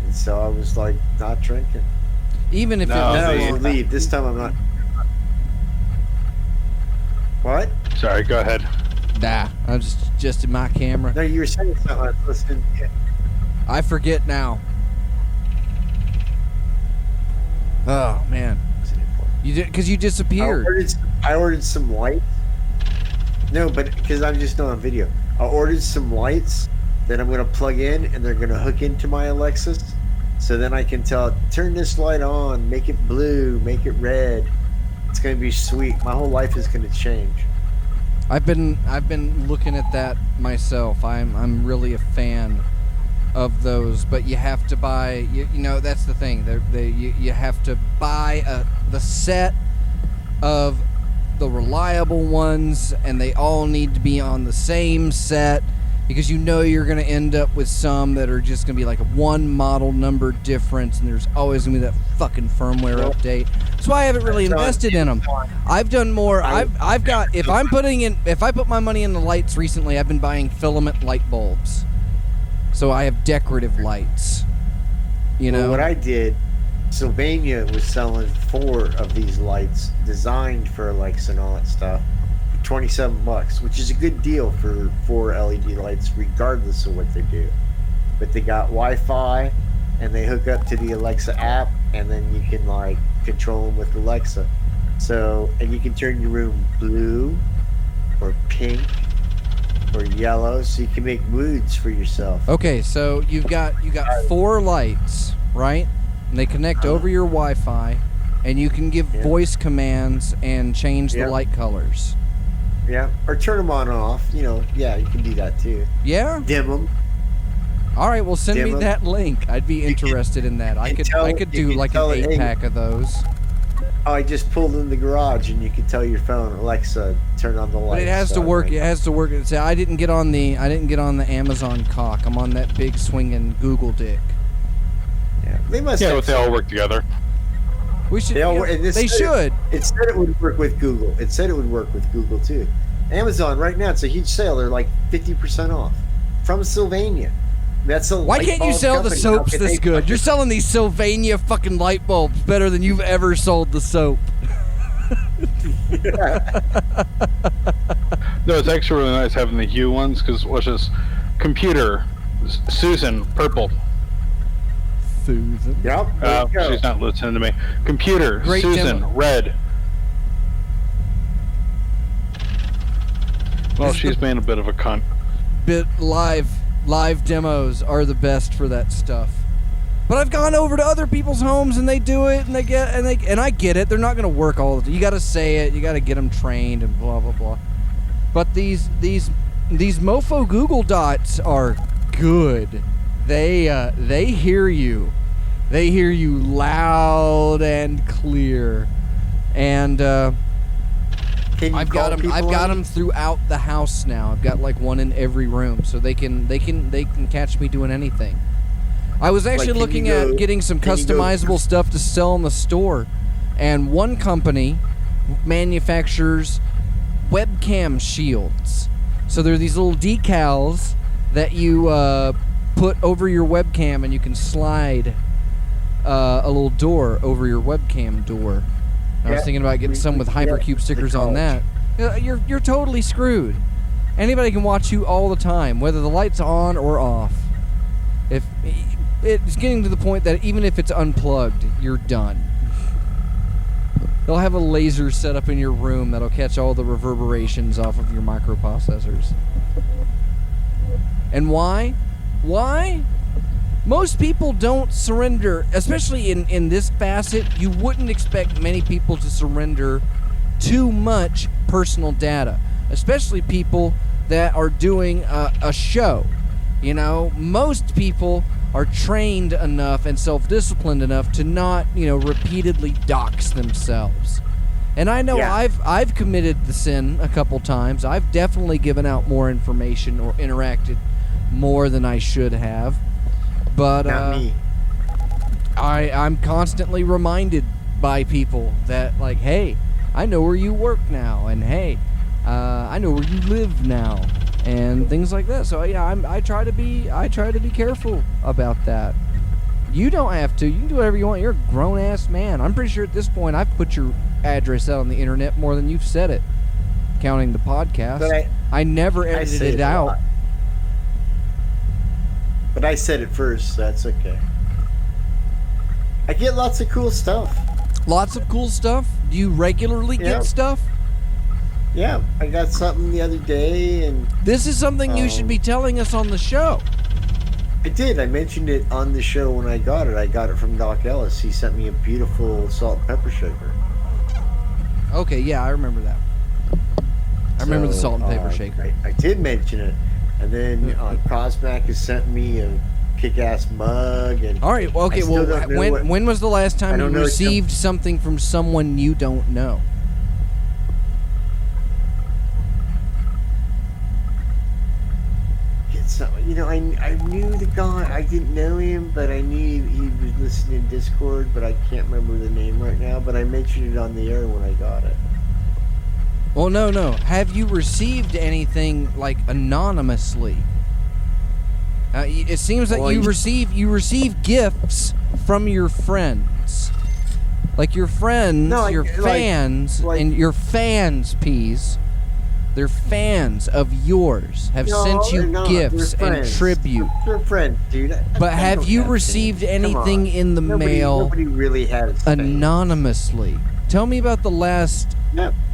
Speaker 2: And so I was like, not drinking.
Speaker 1: Even if
Speaker 2: Then I was relieved. This time I'm not. What?
Speaker 3: Sorry, go ahead.
Speaker 1: Nah, I'm just in my camera.
Speaker 2: No, you were saying something. I was listening.
Speaker 1: I forget now. Oh man, you did because you disappeared.
Speaker 2: I ordered some lights. No, but because I'm just on video. I ordered some lights that I'm gonna plug in, and they're gonna hook into my Alexis. So then I can tell, turn this light on, make it blue, make it red. It's gonna be sweet. My whole life is gonna change.
Speaker 1: I've been looking at that myself. I'm really a fan of those, but you have to buy. You know that's the thing. You have to buy the set of the reliable ones, and they all need to be on the same set, because you're going to end up with some that are just going to be like a one model number difference, and there's always going to be that fucking firmware update. That's why I haven't really invested in them. I've done more. I've got, if I put my money in the lights recently, I've been buying filament light bulbs. So I have decorative lights.
Speaker 2: Well, what I did Sylvania was selling 4 of these lights designed for Alexa and all that stuff for $27, which is a good deal for 4 LED lights, regardless of what they do. But they got Wi-Fi, and they hook up to the Alexa app, and then you can like control them with Alexa. So, and you can turn your room blue, or pink, or yellow, so you can make moods for yourself.
Speaker 1: Okay, so you got 4 lights, right? And they connect over your Wi-Fi, and you can give voice commands and change the light colors.
Speaker 2: Yeah, or turn them on and off. You know, yeah, you can do that too.
Speaker 1: Yeah.
Speaker 2: Dim them.
Speaker 1: All right, well, send me that link. I'd be interested in that. I could do like an 8-pack of those.
Speaker 2: I just pulled in the garage, and you can tell your phone, Alexa, turn on the lights.
Speaker 1: But it has to work. It has to work. See, I didn't get on the Amazon cock. I'm on that big swinging Google dick.
Speaker 2: Yeah, they must.
Speaker 3: Yeah, but they all work together.
Speaker 1: We should.
Speaker 2: They
Speaker 1: should.
Speaker 2: It said it would work with Google. It said it would work with Google too. Amazon right now, it's a huge sale. They're like 50% off from Sylvania. That's a.
Speaker 1: Why can't you sell the soaps this good? You're selling these Sylvania fucking light bulbs better than you've ever sold the soap.
Speaker 3: No, it's actually really nice having the hue ones, because what's this? Computer, Susan, purple.
Speaker 1: Susan.
Speaker 2: Yep.
Speaker 3: She's not listening to me. Computer,
Speaker 1: Great
Speaker 3: Susan,
Speaker 1: demo.
Speaker 3: red. Well, she's being a bit of a cunt.
Speaker 1: Live demos are the best for that stuff. But I've gone over to other people's homes and they do it, and I get it. They're not going to work all the time. You got to say it. You got to get them trained and blah blah blah. But these mofo Google dots are good. They hear you. They hear you loud and clear. And I've got them throughout the house now. I've got like one in every room, so they can catch me doing anything. I was actually looking at getting some customizable stuff to sell in the store, and one company manufactures webcam shields. So they're these little decals that you put over your webcam, and you can slide a little door over your webcam door. I was thinking about getting some with Hypercube stickers on that. You're totally screwed. Anybody can watch you all the time, whether the light's on or off. If it's getting to the point that even if it's unplugged, you're done. They'll have a laser set up in your room that'll catch all the reverberations off of your microprocessors. And why? Why? Most people don't surrender, especially in this facet. You wouldn't expect many people to surrender too much personal data, especially people that are doing a show. You know, most people are trained enough and self-disciplined enough to not, repeatedly dox themselves. And I know I've committed the sin a couple times. I've definitely given out more information or interacted more than I should have. But
Speaker 2: Not me.
Speaker 1: I'm constantly reminded by people that, like, hey, I know where you work now, and hey, I know where you live now, and things like that. So yeah, I try to be careful about that. You don't have to. You can do whatever you want. You're a grown ass man. I'm pretty sure at this point I've put your address out on the internet more than you've said it, counting the podcast.
Speaker 2: But
Speaker 1: I never edited it out.
Speaker 2: But I said it first, so that's okay. I get lots of cool stuff.
Speaker 1: Lots of cool stuff? Do you regularly get stuff?
Speaker 2: Yeah, I got something the other day, and
Speaker 1: this is something you should be telling us on the show.
Speaker 2: I did. I mentioned it on the show when I got it. I got it from Doc Ellis. He sent me a beautiful salt and pepper shaker.
Speaker 1: Okay, yeah, I remember that. I remember the salt and pepper shaker.
Speaker 2: I did mention it. And then Cosmac has sent me a kick-ass mug. And
Speaker 1: all right, well, okay. Well, when was the last time you received something from someone you don't know?
Speaker 2: I knew the guy. I didn't know him, but I knew he was listening in Discord. But I can't remember the name right now. But I mentioned it on the air when I got it.
Speaker 1: Well, no. Have you received anything like anonymously? It seems that you receive gifts from your friends. friends. Like your friends, your fans, and your fans, Peas. They're fans of yours. Have sent you gifts and tribute.
Speaker 2: They're friends, dude.
Speaker 1: But have you received anything in the mail?
Speaker 2: Nobody really has
Speaker 1: anonymously. Tell me about the last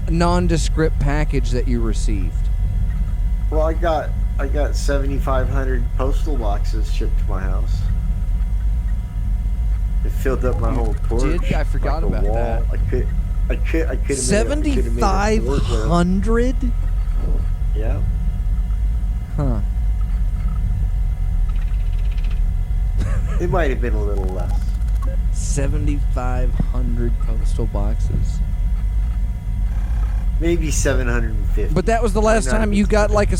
Speaker 1: nondescript package that you received.
Speaker 2: Well, I got 7,500 postal boxes shipped to my house. It filled up my whole porch.
Speaker 1: I forgot about that.
Speaker 2: I could have
Speaker 1: 7,500?
Speaker 2: Yeah.
Speaker 1: Huh.
Speaker 2: It might have been a little less.
Speaker 1: 7,500 postal boxes.
Speaker 2: Maybe 750.
Speaker 1: But that was the last time you got like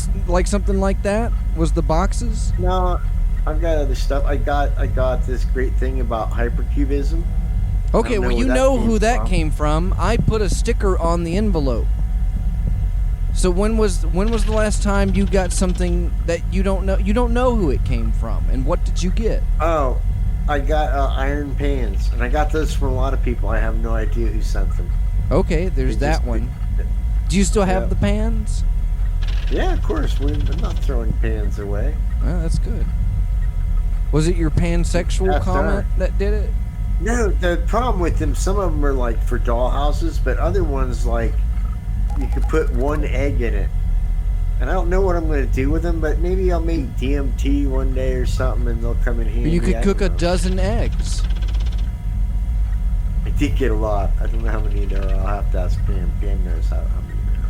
Speaker 1: something like that? Was the boxes?
Speaker 2: No, I've got other stuff. I got this great thing about hypercubism.
Speaker 1: Okay, well, you know who that came from. I put a sticker on the envelope. So when was the last time you got something that you don't know? You don't know who it came from, and what did you get?
Speaker 2: Oh, I got iron pans, and I got those from a lot of people. I have no idea who sent them.
Speaker 1: Okay, there's that one. Do you still have the pans?
Speaker 2: Yeah, of course. We're not throwing pans away.
Speaker 1: Well, that's good. Was it your pansexual comment that did it?
Speaker 2: No, the problem with them, some of them are like for dollhouses, but other ones, like, you could put one egg in it. And I don't know what I'm going to do with them, but maybe I'll make DMT one day or something, and they'll come in handy.
Speaker 1: You could cook a dozen eggs.
Speaker 2: I did get a lot. I don't know how many there are. I'll have to ask Pam. Pam knows how many there are.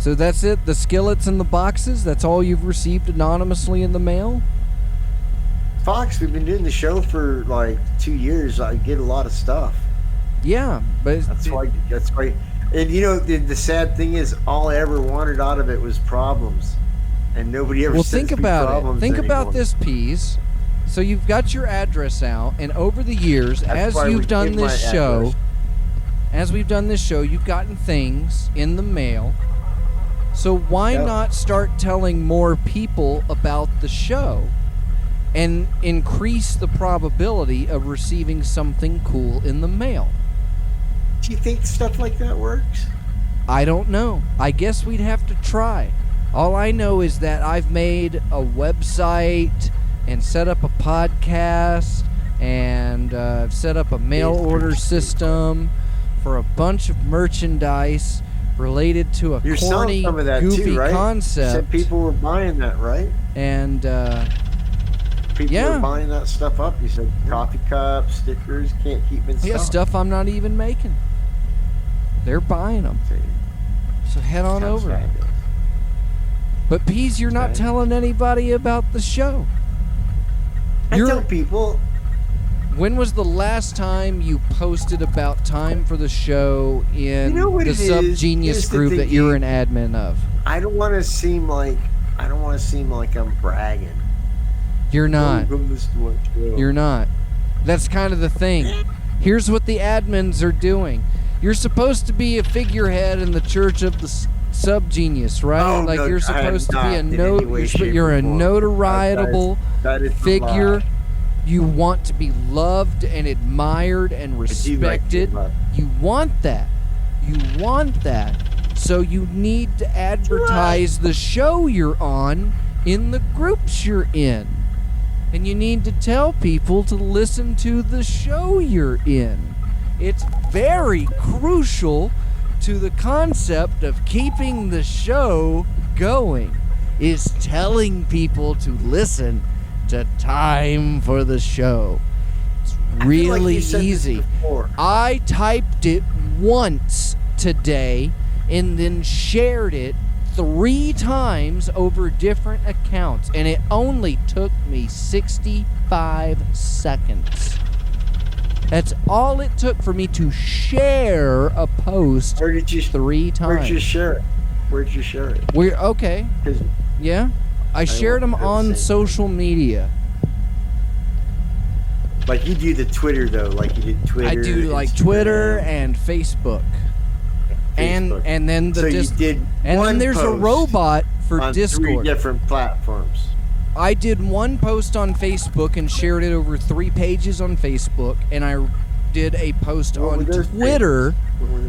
Speaker 1: So that's it? The skillets and the boxes? That's all you've received anonymously in the mail?
Speaker 2: Fox, we've been doing the show for like 2 years. I get a lot of stuff.
Speaker 1: Yeah, but
Speaker 2: that's why. And you know, the sad thing is, all I ever wanted out of it was problems, and nobody ever.
Speaker 1: Well, think about it. Think about this, Peas. So you've got your address out, and over the years, as we've done this show, you've gotten things in the mail. So why not start telling more people about the show and increase the probability of receiving something cool in the mail?
Speaker 2: Do you think stuff like that works?
Speaker 1: I don't know. I guess we'd have to try. All I know is that I've made a website and set up a podcast and set up a mail order system for a bunch of merchandise related to a corny, goofy concept.
Speaker 2: You said people were buying that, right?
Speaker 1: And
Speaker 2: people were buying that stuff up. You said coffee cups, stickers, can't keep them in stock.
Speaker 1: Yeah, stuff I'm not even making. They're buying them. So head on over.
Speaker 2: Fabulous.
Speaker 1: But Peas, you're not telling anybody about the show.
Speaker 2: I tell people.
Speaker 1: When was the last time you posted about time for the show in the Sub-Genius group that you're an admin of?
Speaker 2: I don't want to seem like I'm bragging.
Speaker 1: You're not. You're not. That's kind of the thing. Here's what the admins are doing. You're supposed to be a figurehead in the church of the Sub-Genius, right?
Speaker 2: Oh,
Speaker 1: you're supposed to be a you're a notorietable figure. You want to be loved and admired and respected. You want that. You want that. So you need to advertise the show you're on in the groups you're in. And you need to tell people to listen to the show you're in. It's very crucial to the concept of keeping the show going, is telling people to listen to time for the show. It's really easy. I typed it once today and then shared it 3 times over different accounts, and it only took me 65 seconds. That's all it took for me to share a post 3 times.
Speaker 2: Where'd you share it?
Speaker 1: Okay. Yeah. I shared them on social media.
Speaker 2: Like you do the Twitter though, like you did Twitter.
Speaker 1: I do like Instagram. Twitter and Facebook. And then then there's a robot for
Speaker 2: on
Speaker 1: Discord.
Speaker 2: 3 different platforms.
Speaker 1: I did one post on Facebook and shared it over 3 pages on Facebook, and I did a post on Twitter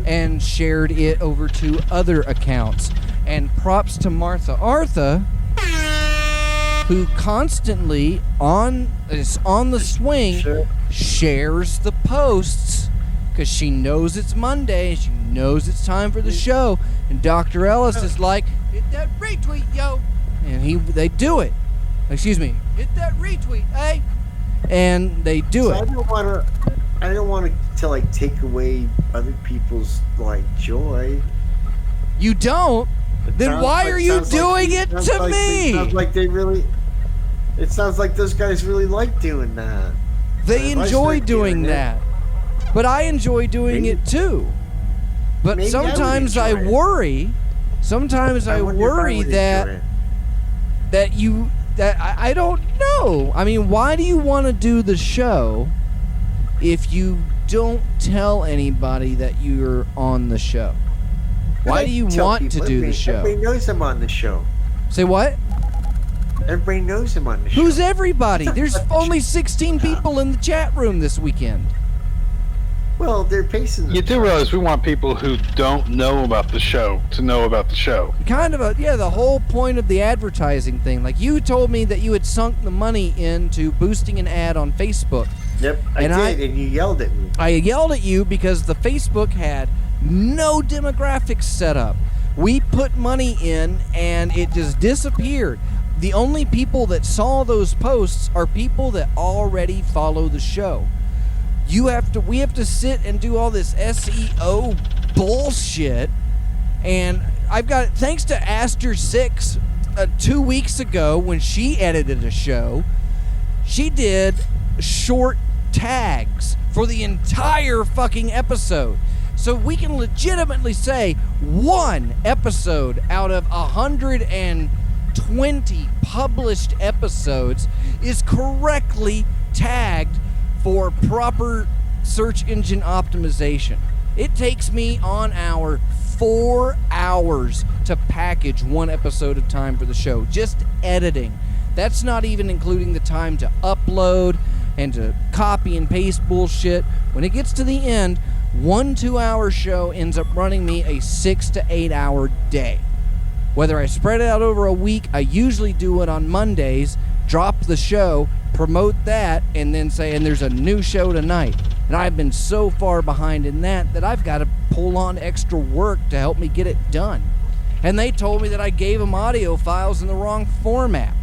Speaker 1: and shared it over 2 other accounts. And props to Artha, who constantly is on the swing, shares the posts because she knows it's Monday, she knows it's time for the show, and Dr. Ellis is like, hit that retweet, yo, and they do it. Excuse me, hit that retweet, eh? And they do it.
Speaker 2: I don't want to like take away other people's like joy.
Speaker 1: You don't? Then why are you doing it to me?
Speaker 2: It sounds like they really. It sounds like those guys really like doing that.
Speaker 1: They enjoy doing that. But I enjoy doing it too. But sometimes I worry. Sometimes I worry that I don't know. I mean, why do you want to do the show if you don't tell anybody that you're on the show? Why do you want to do the show?
Speaker 2: Everybody knows I'm on the show.
Speaker 1: Say what?
Speaker 2: Everybody knows I'm on the show.
Speaker 1: Who's everybody? There's only 16 people in the chat room this weekend.
Speaker 2: Well, they're pacing.
Speaker 3: You do realize we want people who don't know about the show to know about the show.
Speaker 1: Kind of the whole point of the advertising thing. Like, you told me that you had sunk the money into boosting an ad on Facebook.
Speaker 2: Yep, I did, and you yelled at me.
Speaker 1: I yelled at you because the Facebook had no demographics set up. We put money in, and it just disappeared. The only people that saw those posts are people that already follow the show. We have to sit and do all this SEO bullshit, and I've got, thanks to Aster6, 2 weeks ago when she edited a show, she did short tags for the entire fucking episode. So we can legitimately say 1 episode out of 120 published episodes is correctly tagged for proper search engine optimization. It takes me on 4 hours to package 1 episode of time for the show, just editing. That's not even including the time to upload and to copy and paste bullshit. When it gets to the end, 1 2-hour show ends up running me a 6 to 8 hour day. Whether I spread it out over a week, I usually do it on Mondays, drop the show, promote that, and then say, and there's a new show tonight. And I've been so far behind in that I've got to pull on extra work to help me get it done. And they told me that I gave them audio files in the wrong format.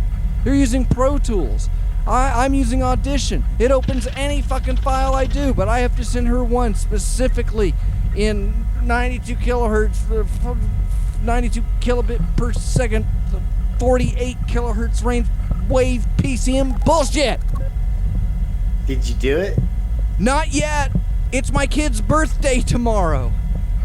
Speaker 1: They're using Pro Tools. I'm using Audition. It opens any fucking file I do, but I have to send her one specifically in 92 kilohertz, 92 kilobit per second, 48 kilohertz range wave PCM bullshit.
Speaker 2: Did you do it?
Speaker 1: Not yet. It's my kid's birthday tomorrow.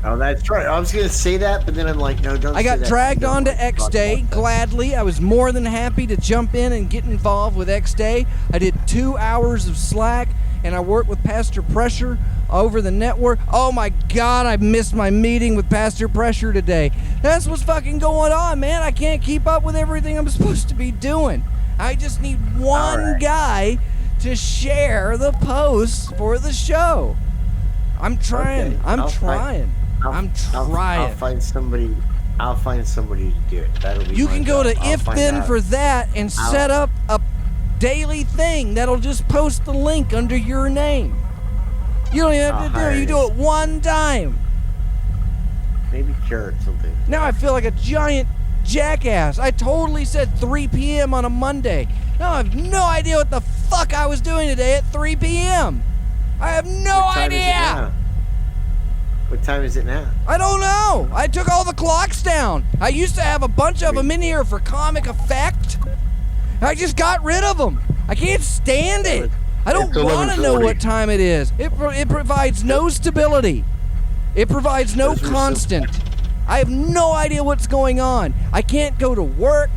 Speaker 2: Oh, that's right. I was going to say that, but then I'm like, no, don't say that.
Speaker 1: I got dragged onto X-Day gladly. I was more than happy to jump in and get involved with X-Day. I did 2 hours of Slack, and I worked with Pastor Pressure over the network. Oh my God, I missed my meeting with Pastor Pressure today. That's what's fucking going on, man. I can't keep up with everything I'm supposed to be doing. I just need one guy to share the posts for the show. I'm trying.
Speaker 2: Okay.
Speaker 1: I'm trying.
Speaker 2: I'll find somebody. I'll find somebody to do it. That'll be.
Speaker 1: You can go to If Then
Speaker 2: out.
Speaker 1: for that and set up a daily thing that'll just post the link under your name. You don't even have to do it. You do it one time.
Speaker 2: Maybe carrots will do.
Speaker 1: Now I feel like a giant jackass. I totally said 3 p.m. on a Monday. Now I have no idea what the fuck I was doing today at 3 p.m. I have no idea.
Speaker 2: What time is it now?
Speaker 1: I don't know. I took all the clocks down. I used to have a bunch of them in here for comic effect. I just got rid of them. I can't stand it. I don't want to know what time it is. It provides no stability. It provides no constant. I have no idea what's going on. I can't go to work.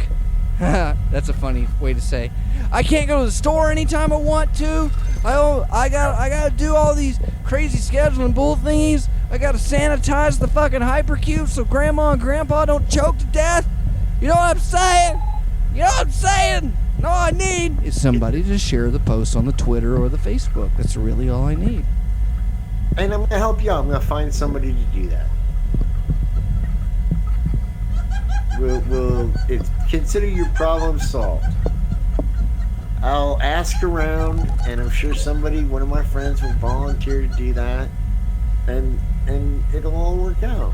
Speaker 1: That's a funny way to say. I can't go to the store anytime I want to. I gotta do all these crazy scheduling bull thingies. I gotta sanitize the fucking hypercube so grandma and grandpa don't choke to death. You know what I'm saying? You know what I'm saying? All I need is somebody to share the post on the Twitter or the Facebook. That's really all I need.
Speaker 2: And I'm going to help you out. I'm going to find somebody to do that. Consider your problem solved. I'll ask around, and I'm sure one of my friends will volunteer to do that, and it'll all work out.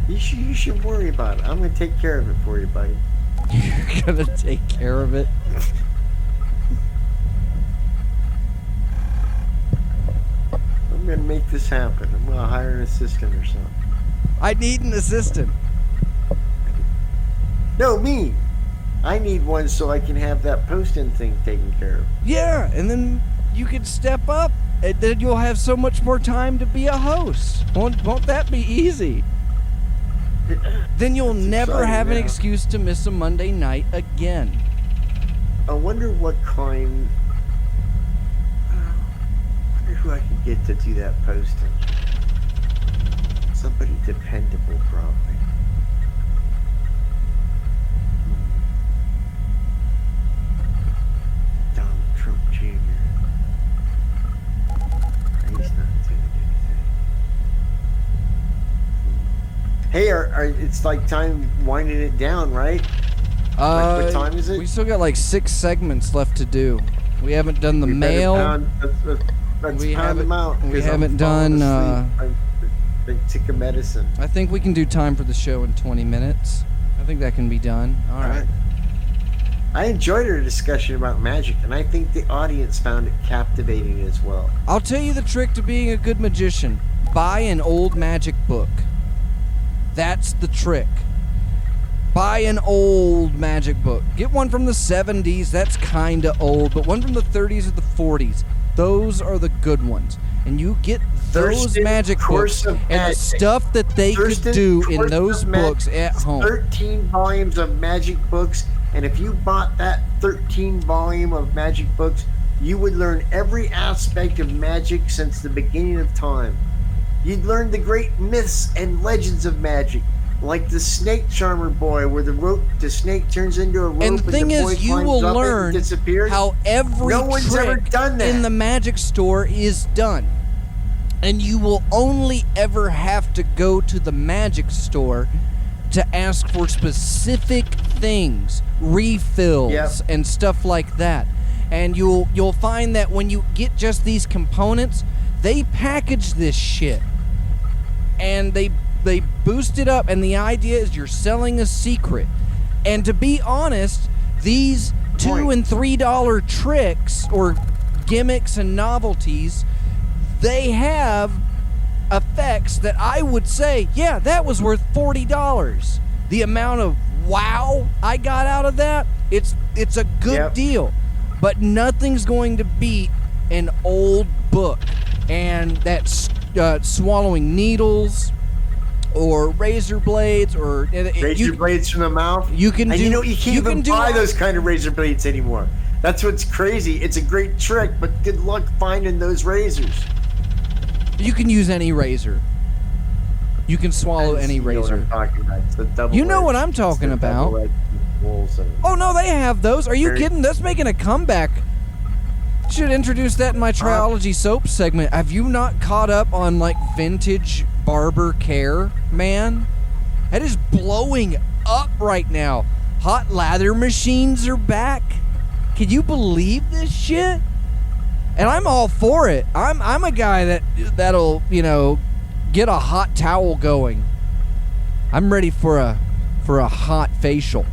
Speaker 2: You should worry about it. I'm going to take care of it for you, buddy.
Speaker 1: You're going to take care of it?
Speaker 2: I'm going to make this happen. I'm going to hire an assistant or something.
Speaker 1: I need an assistant.
Speaker 2: No, me. I need one so I can have that posting thing taken care of.
Speaker 1: Yeah, and then you can step up, and then you'll have so much more time to be a host. Won't that be easy? Then you'll never have an excuse to miss a Monday night again.
Speaker 2: I wonder what kind... I wonder who I could get to do that posting. Somebody dependable, probably. Donald Trump Jr. He's not doing anything. Hey, it's like time winding it down, right? What time is it?
Speaker 1: We still got like 6 segments left to do. We haven't done the mail.
Speaker 2: Let's pound them out.
Speaker 1: We haven't done.
Speaker 2: I took a medicine.
Speaker 1: I think we can do time for the show in 20 minutes. I think that can be done. All right.
Speaker 2: I enjoyed our discussion about magic, and I think the audience found it captivating as well.
Speaker 1: I'll tell you the trick to being a good magician. Buy an old magic book. That's the trick. Buy an old magic book. Get one from the 70s. That's kind of old. But one from the 30s or the 40s. Those are the good ones. And you get those magic books and the stuff that they could do in those books at home.
Speaker 2: 13 volumes of magic books. And if you bought that 13 volume of magic books, you would learn every aspect of magic since the beginning of time. You'd learn the great myths and legends of magic, like the snake charmer boy, where the snake turns into a rope
Speaker 1: and the thing is, you will learn how every trick in the magic store is done. And you will only ever have to go to the magic store to ask for specific things, refills, and stuff like that. And you'll find that when you get just these components, they package this shit. And they boost it up, and the idea is you're selling a secret. And to be honest, these $2 and $3 tricks or gimmicks and novelties, they have effects that I would say, yeah, that was worth $40. The amount of wow I got out of that, it's a good deal. But nothing's going to beat an old book. And that's swallowing needles or razor blades or
Speaker 2: razor blades from the mouth.
Speaker 1: You can
Speaker 2: and you can't even buy those kind of razor blades anymore. That's what's crazy. It's a great trick, but good luck finding those razors.
Speaker 1: You can use any razor. You can swallow any razor. You know what I'm talking about. Oh no, they have those. Are you kidding? That's making a comeback. Should introduce that in my Triology Soap segment. Have you not caught up on like vintage barber care, man? That is blowing up right now. Hot lather machines are back. Can you believe this shit? And I'm all for it. I'm a guy that'll, get a hot towel going. I'm ready for a hot facial.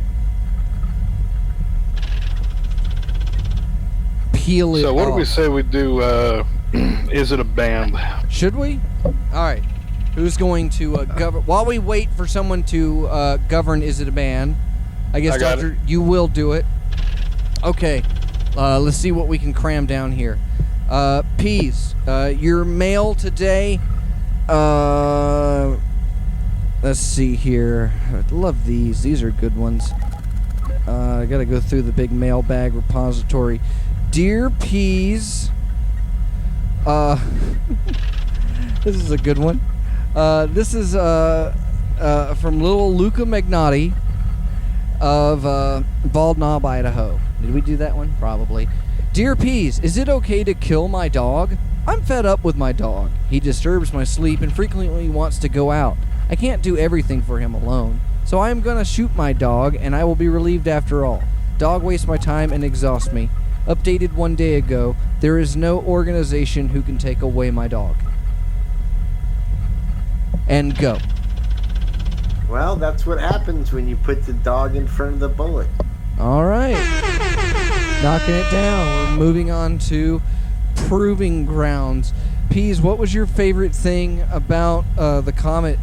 Speaker 1: Peel it
Speaker 3: So what
Speaker 1: off.
Speaker 3: do we say we do, is it a band?
Speaker 1: Should we? All right. Who's going to govern? While we wait for someone to govern, is it a band? I guess, Doctor, you will do it. Okay. Let's see what we can cram down here. Peas, your mail today. Let's see here. I love these. These are good ones. I gotta go through the big mailbag repository. Dear Peas, this is a good one. This is from little Luca Magnotti of Bald Knob, Idaho. Did we do that one? Probably. Dear Peas, is it okay to kill my dog? I'm fed up with my dog. He disturbs my sleep and frequently wants to go out. I can't do everything for him alone, so I am gonna shoot my dog and I will be relieved after all. Dog wastes my time and exhausts me. Updated 1 day ago, there is no organization who can take away my dog. And go.
Speaker 2: Well, that's what happens when you put the dog in front of the bullet.
Speaker 1: All right. Knocking it down. We're moving on to Proving Grounds. Peas, what was your favorite thing about the comet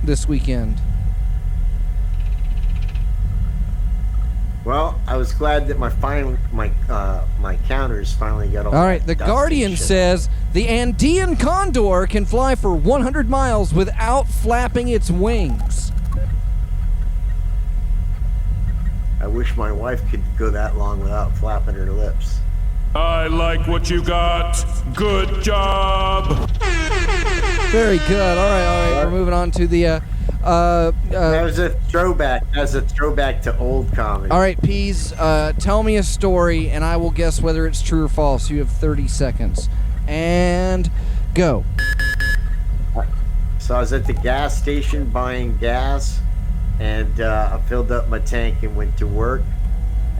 Speaker 1: this weekend?
Speaker 2: Well, I was glad that my counters finally got all
Speaker 1: right, the Guardian says the Andean condor can fly for 100 miles without flapping its wings.
Speaker 2: I wish my wife could go that long without flapping her lips.
Speaker 5: I like what you got. Good job.
Speaker 1: Very good. All right. We're moving on to the
Speaker 2: that was a throwback. That's a throwback to old comedy.
Speaker 1: All right, Peas, tell me a story, and I will guess whether it's true or false. You have 30 seconds. And go.
Speaker 2: So I was at the gas station buying gas, and I filled up my tank and went to work.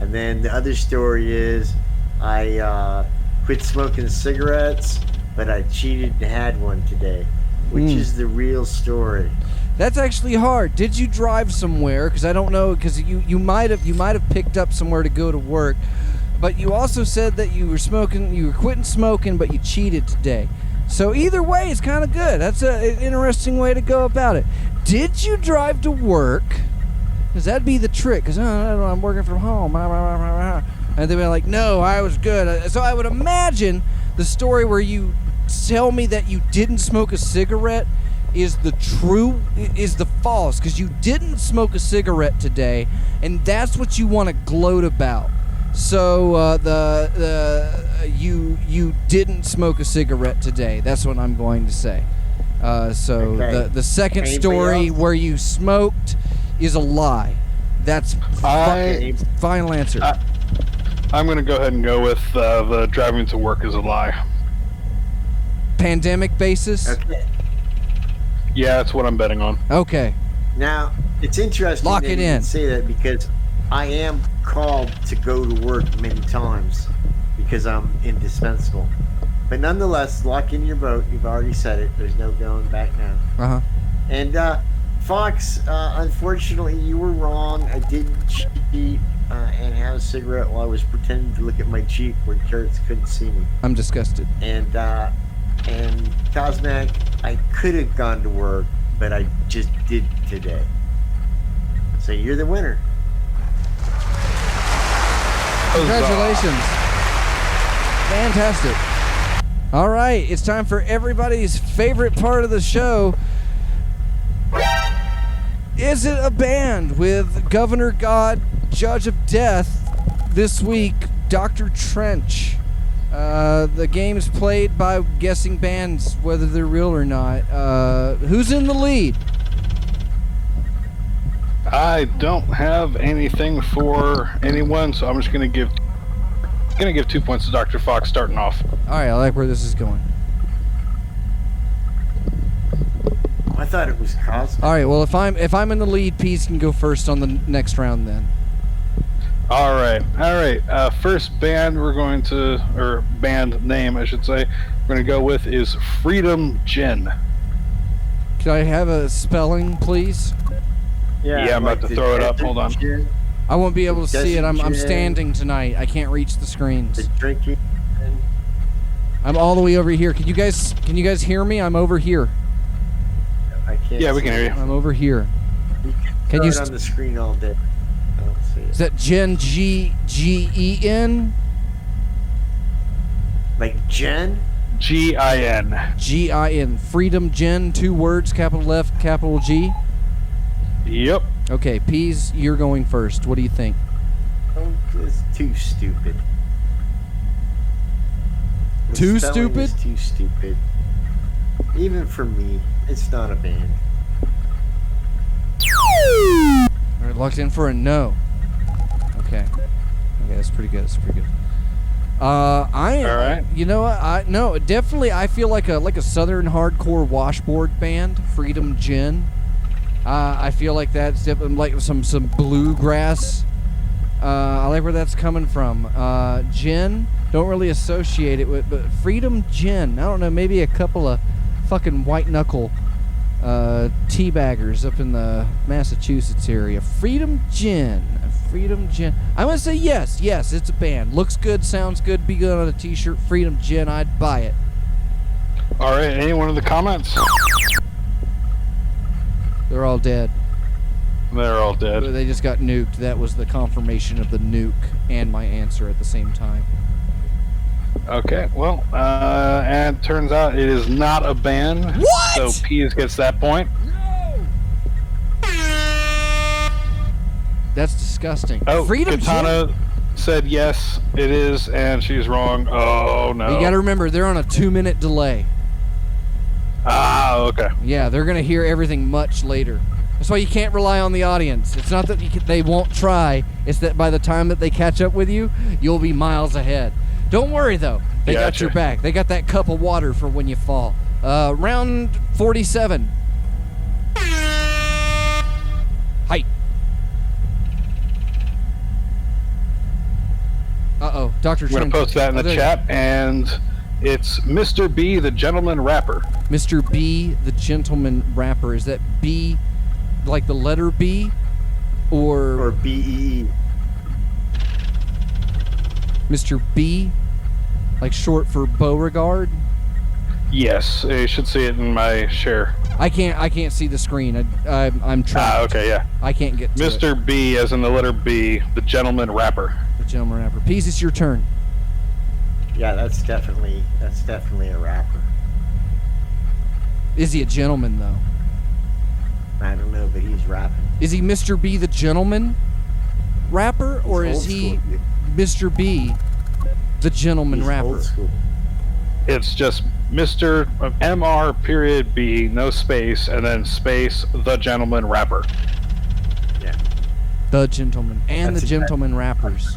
Speaker 2: And then the other story is I quit smoking cigarettes, but I cheated and had one today, which is the real story.
Speaker 1: That's actually hard. Did you drive somewhere? Because I don't know. Because you might have picked up somewhere to go to work, but you also said that you were smoking. You were quitting smoking, but you cheated today. So either way, it's kind of good. That's an interesting way to go about it. Did you drive to work? Because that'd be the trick. Because I'm working from home. And they'd be like, "No, I was good." So I would imagine the story where you tell me that you didn't smoke a cigarette is the false, because you didn't smoke a cigarette today, and that's what you want to gloat about. So you didn't smoke a cigarette today. That's what I'm going to say. Okay. The second story where you smoked is a lie. That's final answer.
Speaker 3: I'm going to go ahead and go with the driving to work is a lie.
Speaker 1: Pandemic basis?
Speaker 2: Okay.
Speaker 3: Yeah, that's what I'm betting on.
Speaker 1: Okay.
Speaker 2: Now, it's interesting
Speaker 1: Lock
Speaker 2: that
Speaker 1: it
Speaker 2: you
Speaker 1: in.
Speaker 2: say that, because I am called to go to work many times because I'm indispensable. But nonetheless, lock in your vote. You've already said it. There's no going back now.
Speaker 1: Uh-huh.
Speaker 2: And Fox, unfortunately, you were wrong. I did cheat and have a cigarette while I was pretending to look at my Jeep where carrots couldn't see me.
Speaker 1: I'm disgusted.
Speaker 2: And Cosmac, I could have gone to work, but I just did today. So you're the winner.
Speaker 1: Congratulations. Fantastic. All right, it's time for everybody's favorite part of the show. Is it a band with Governor God, Judge of Death, this week, Dr. Trench? The game's played by guessing bands, whether they're real or not. Who's in the lead?
Speaker 3: I don't have anything for anyone, so I'm just gonna give 2 points to Dr. Fox starting off.
Speaker 1: All right, I like where this is going.
Speaker 2: I thought it was Cosmac.
Speaker 1: All right, well, if I'm in the lead, Peace can go first on the next round then.
Speaker 3: All right. First band band name, I should say, we're going to go with is Freedom Gin.
Speaker 1: Could I have a spelling, please?
Speaker 3: Yeah, I'm about to throw it up. Hold on.
Speaker 2: Gin,
Speaker 1: I won't be able to see it. I'm
Speaker 2: gin.
Speaker 1: standing tonight. I can't reach the screens.
Speaker 2: The drinking.
Speaker 1: I'm all the way over here. Can you guys hear me? I'm over here.
Speaker 2: I can't.
Speaker 3: Yeah, we can hear you.
Speaker 1: I'm over here.
Speaker 2: Can you on the screen all day? I don't see it.
Speaker 1: Is that Jen, G-E-N?
Speaker 2: Like Jen?
Speaker 3: G-I-N.
Speaker 1: G-I-N. Freedom Jen, 2 words, capital F, capital G.
Speaker 3: Yep.
Speaker 1: Okay, Peas, you're going first. What do you think?
Speaker 2: Oh, it's too stupid. The
Speaker 1: Too
Speaker 2: spelling
Speaker 1: stupid?
Speaker 2: is too stupid. Even for me, it's not a band.
Speaker 1: All right, locked in for a no. Okay, that's pretty good. All right. You know what? No, definitely. I feel like a southern hardcore washboard band, Freedom Gin. I feel like that's definitely like some bluegrass. I like where that's coming from. Gin, don't really associate it with, but Freedom Gin. I don't know, maybe a couple of fucking white knuckle teabaggers up in the Massachusetts area. Freedom Gin. I'm gonna say yes, it's a band. Looks good, sounds good, be good on a t-shirt. Freedom Gin, I'd buy it.
Speaker 3: All right, anyone in the comments?
Speaker 1: They're all dead.
Speaker 3: They're all dead.
Speaker 1: They just got nuked. That was the confirmation of the nuke and my answer at the same time.
Speaker 3: Okay, well, and turns out it is not a band.
Speaker 1: What?
Speaker 3: So Peas gets that point.
Speaker 1: No! That's disgusting.
Speaker 3: Oh,
Speaker 1: Freedom
Speaker 3: Katana
Speaker 1: Gin?
Speaker 3: said yes, it is, and she's wrong. Oh, no.
Speaker 1: You gotta remember, they're on a 2-minute delay.
Speaker 3: Ah, okay.
Speaker 1: Yeah, they're gonna hear everything much later. That's why you can't rely on the audience. It's not that they won't try. It's that by the time that they catch up with you, you'll be miles ahead. Don't worry, though. They got your back. They got that cup of water for when you fall. Round 47. Height. Uh-oh. Dr.
Speaker 3: I'm going to post that in the chat, and it's Mr. B, the gentleman rapper.
Speaker 1: Mr. B, the gentleman rapper. Is that B like the letter B? Or
Speaker 2: B-E-E?
Speaker 1: Mr. B? Like short for Beauregard?
Speaker 3: Yes, you should see it in my share.
Speaker 1: I can't see the screen. I'm trapped.
Speaker 3: Ah, okay, yeah.
Speaker 1: I can't get to
Speaker 3: Mr.
Speaker 1: it.
Speaker 3: B, as in the letter B, the gentleman rapper.
Speaker 1: The gentleman rapper. Peas, it's your turn.
Speaker 2: Yeah, that's definitely a rapper.
Speaker 1: Is he a gentleman, though?
Speaker 2: I don't know, but he's rapping.
Speaker 1: Is he Mr. B, the gentleman rapper? Or is he Mr. B, the gentleman rapper?
Speaker 2: Old school.
Speaker 3: It's just Mr. MR period B, no space, and then space, the gentleman rapper.
Speaker 2: Yeah.
Speaker 1: The gentleman. And the gentleman rappers.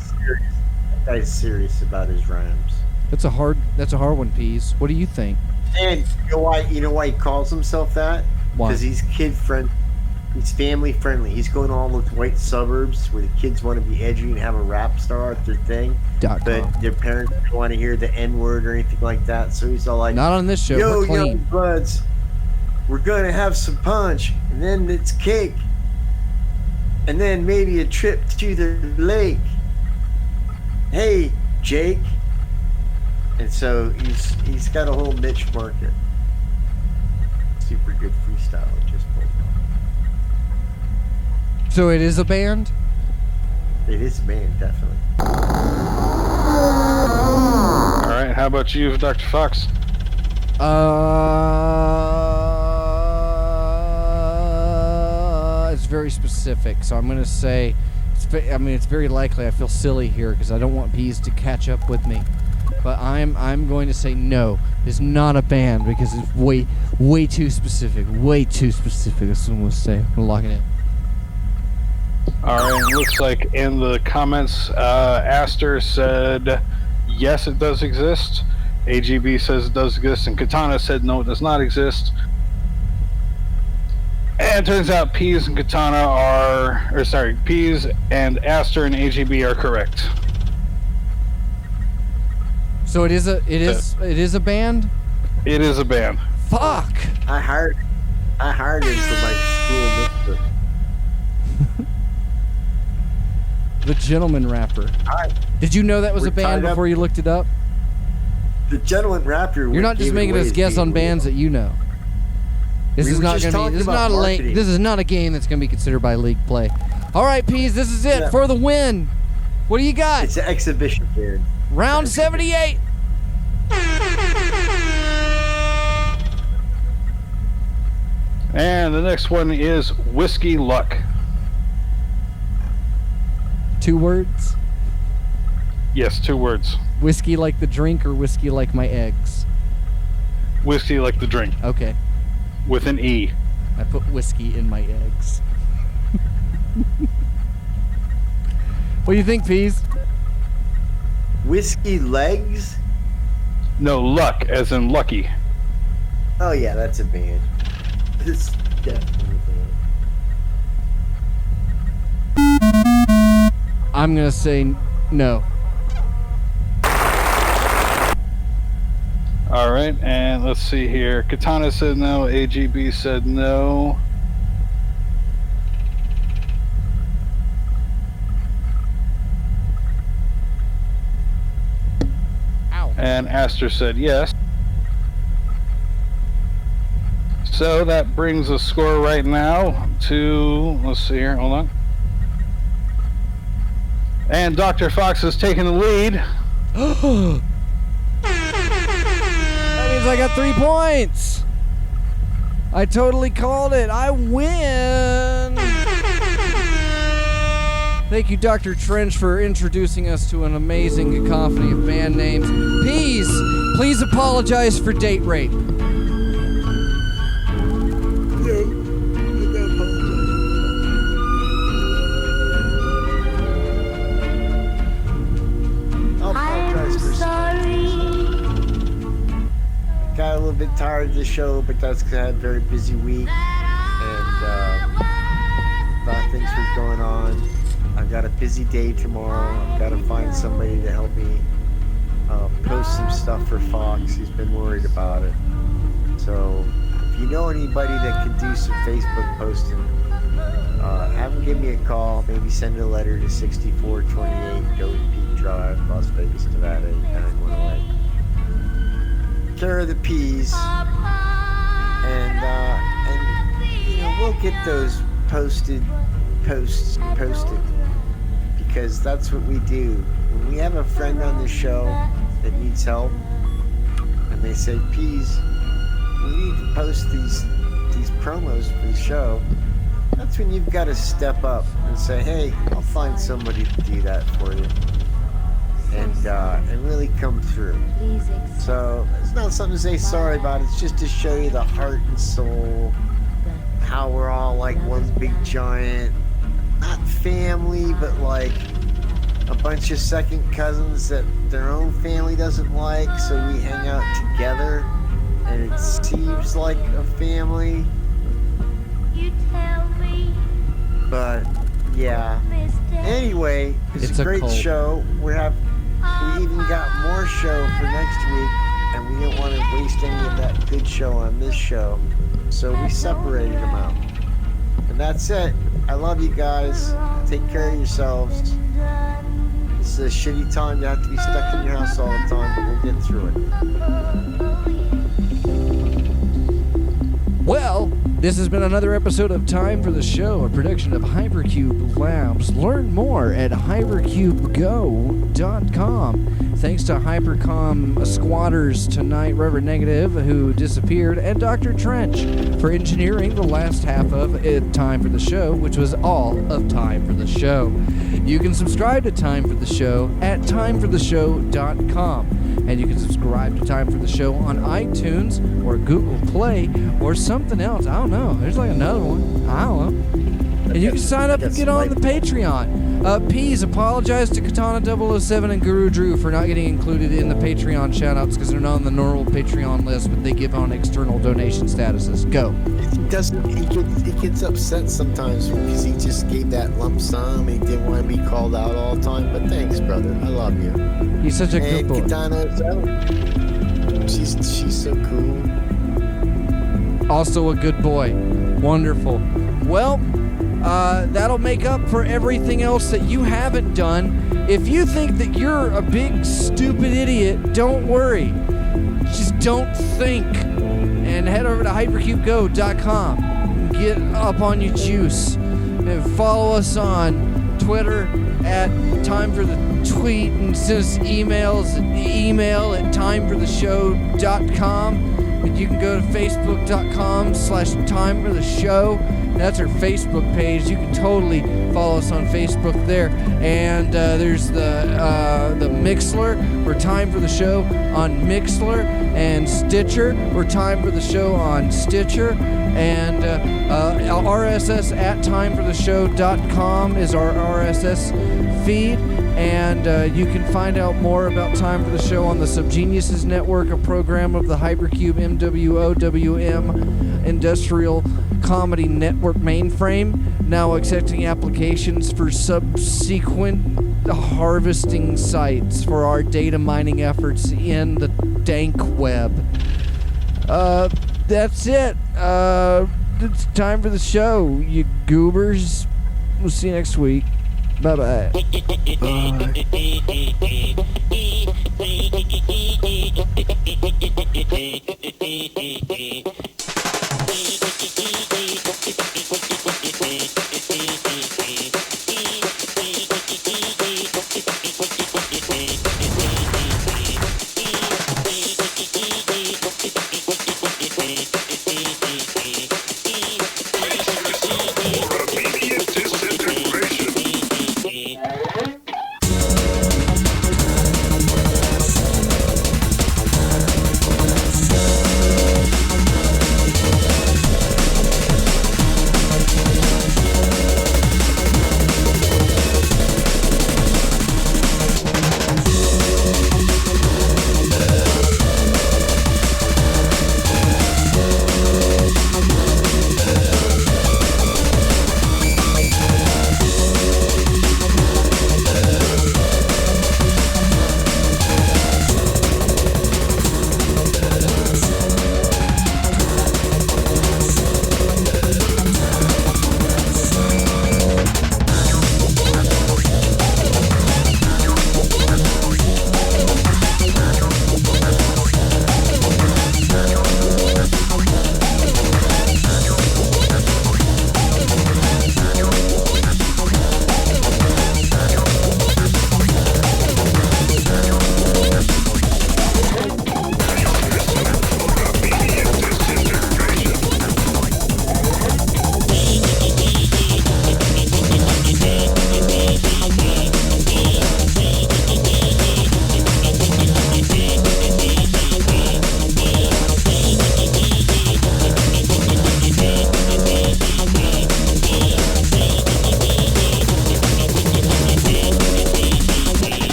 Speaker 2: That guy's serious about his rhymes.
Speaker 1: That's a hard one, Peas. What do you think?
Speaker 2: And you know why he calls himself that?
Speaker 1: Why?
Speaker 2: Because he's kid friendly. He's family friendly. He's going to all those white suburbs where the kids want to be edgy and have a rap star at their thing.
Speaker 1: .com.
Speaker 2: But their parents don't want to hear the N-word or anything like that. So he's all like,
Speaker 1: not on this show.
Speaker 2: Yo,
Speaker 1: we're clean.
Speaker 2: young buds, we're going to have some punch. And then it's cake. And then maybe a trip to the lake. Hey, Jake. And so he's got a whole niche market. Super good freestyle. Just pulled off.
Speaker 1: So it is a band?
Speaker 2: It is a band, definitely.
Speaker 3: All right, how about you, Dr. Fox?
Speaker 1: It's very specific, so I'm going to say, it's very likely. I feel silly here because I don't want Peas to catch up with me. But I'm going to say no. It's not a band because it's way too specific. Way too specific. That's what I'm going to say. I'm going to lock it in.
Speaker 3: All right, it looks like in the comments, Aster said yes, it does exist. AGB says it does exist, and Katana said no, it does not exist. And it turns out Peas and Katana Peas and Aster and AGB are correct.
Speaker 1: So it is a band?
Speaker 3: It is a band.
Speaker 1: Fuck.
Speaker 2: I hired him for my school mister.
Speaker 1: The gentleman rapper. Did you know that was a band before you looked it up?
Speaker 2: The gentleman rapper.
Speaker 1: You're not just making us guess on bands that you know. This is not a game that's going to be considered by league play. All right, Peas, this is it for the win. What do you got?
Speaker 2: It's an exhibition band.
Speaker 1: Round 78.
Speaker 3: And the next one is Whiskey Luck.
Speaker 1: 2 words?
Speaker 3: Yes, 2 words.
Speaker 1: Whiskey like the drink or whiskey like my eggs?
Speaker 3: Whiskey like the drink.
Speaker 1: Okay.
Speaker 3: With an E.
Speaker 1: I put whiskey in my eggs. What do you think, Peas?
Speaker 2: Whiskey legs?
Speaker 3: No, luck, as in lucky.
Speaker 2: Oh yeah, that's a band. It's definitely a band.
Speaker 1: I'm gonna say no.
Speaker 3: All right, and let's see here. Katana said no. AGB said no.
Speaker 1: Ow.
Speaker 3: And Aster said yes. So that brings the score right now to, let's see here, hold on. And Dr. Fox is taking the lead.
Speaker 1: That means I got 3 points. I totally called it. I win. Thank you, Dr. Trench, for introducing us to an amazing cacophony of band names. Peas, please apologize for date rape.
Speaker 2: Got a little bit tired of the show, but that's because I had a very busy week and a lot of things were going on. I've got a busy day tomorrow. I've got to find somebody to help me post some stuff for Fox. He's been worried about it. So if you know anybody that could do some Facebook posting, have them give me a call. Maybe send a letter to 6428 Joey Peak Drive, Las Vegas, Nevada, 911. Care of the Peas, and you know, we'll get those posts posted, because that's what we do. When we have a friend on the show that needs help, and they say, Peas, we need to post these promos for the show, that's when you've got to step up and say, hey, I'll find somebody to do that for you. And really come through. So it's not something to say sorry about. It's just to show you the heart and soul, how we're all like one big giant, not family, but like a bunch of second cousins that their own family doesn't like. So we hang out together, and it seems like a family. But yeah. Anyway, it's a great show. We even got more show for next week, and we didn't want to waste any of that good show on this show, so we separated them out. And that's it. I love you guys. Take care of yourselves. It's a shitty time to have to be stuck in your house all the time, but we'll get through it.
Speaker 1: Well, this has been another episode of Time for the Show, a production of Hypercube Labs. Learn more at hypercubego.com. Thanks to Hypercom squatters tonight, Reverend Negative, who disappeared, and Dr. Trench for engineering the last half of Time for the Show, which was all of Time for the Show. You can subscribe to Time for the Show at timefortheshow.com. And you can subscribe to Time for the Show on iTunes or Google Play or something else. I don't know. There's like another one. I don't know. And you can sign up and get on the Patreon. Peas, apologize to Katana 007 and Guru Drew for not getting included in the Patreon shoutouts because they're not on the normal Patreon list, but they give on external donation statuses. Go.
Speaker 2: He gets upset sometimes because he just gave that lump sum and he didn't want to be called out all the time. But thanks, brother. I love you.
Speaker 1: He's such a good boy.
Speaker 2: Katana 07. She's so cool.
Speaker 1: Also a good boy. Wonderful. Well, that'll make up for everything else that you haven't done. If you think that you're a big stupid idiot, don't worry. Just don't think. And head over to hypercubego.com and get up on your juice. And follow us on Twitter at Time for the Tweet, and send us emails at email at timefortheshow.com. And you can go to facebook.com/timefortheshow. That's our Facebook page. You can totally follow us on Facebook there. And there's the Mixler. We're Time for the Show on Mixler. And Stitcher. We're Time for the Show on Stitcher. And RSS at timefortheshow.com is our RSS feed. And you can find out more about Time for the Show on the Subgeniuses Network, a program of the Hypercube MWOWM Industrial Comedy Network mainframe, now accepting applications for subsequent harvesting sites for our data mining efforts in the dank web. That's it. It's time for the show, you goobers. We'll see you next week. Bye-bye.
Speaker 2: Bye.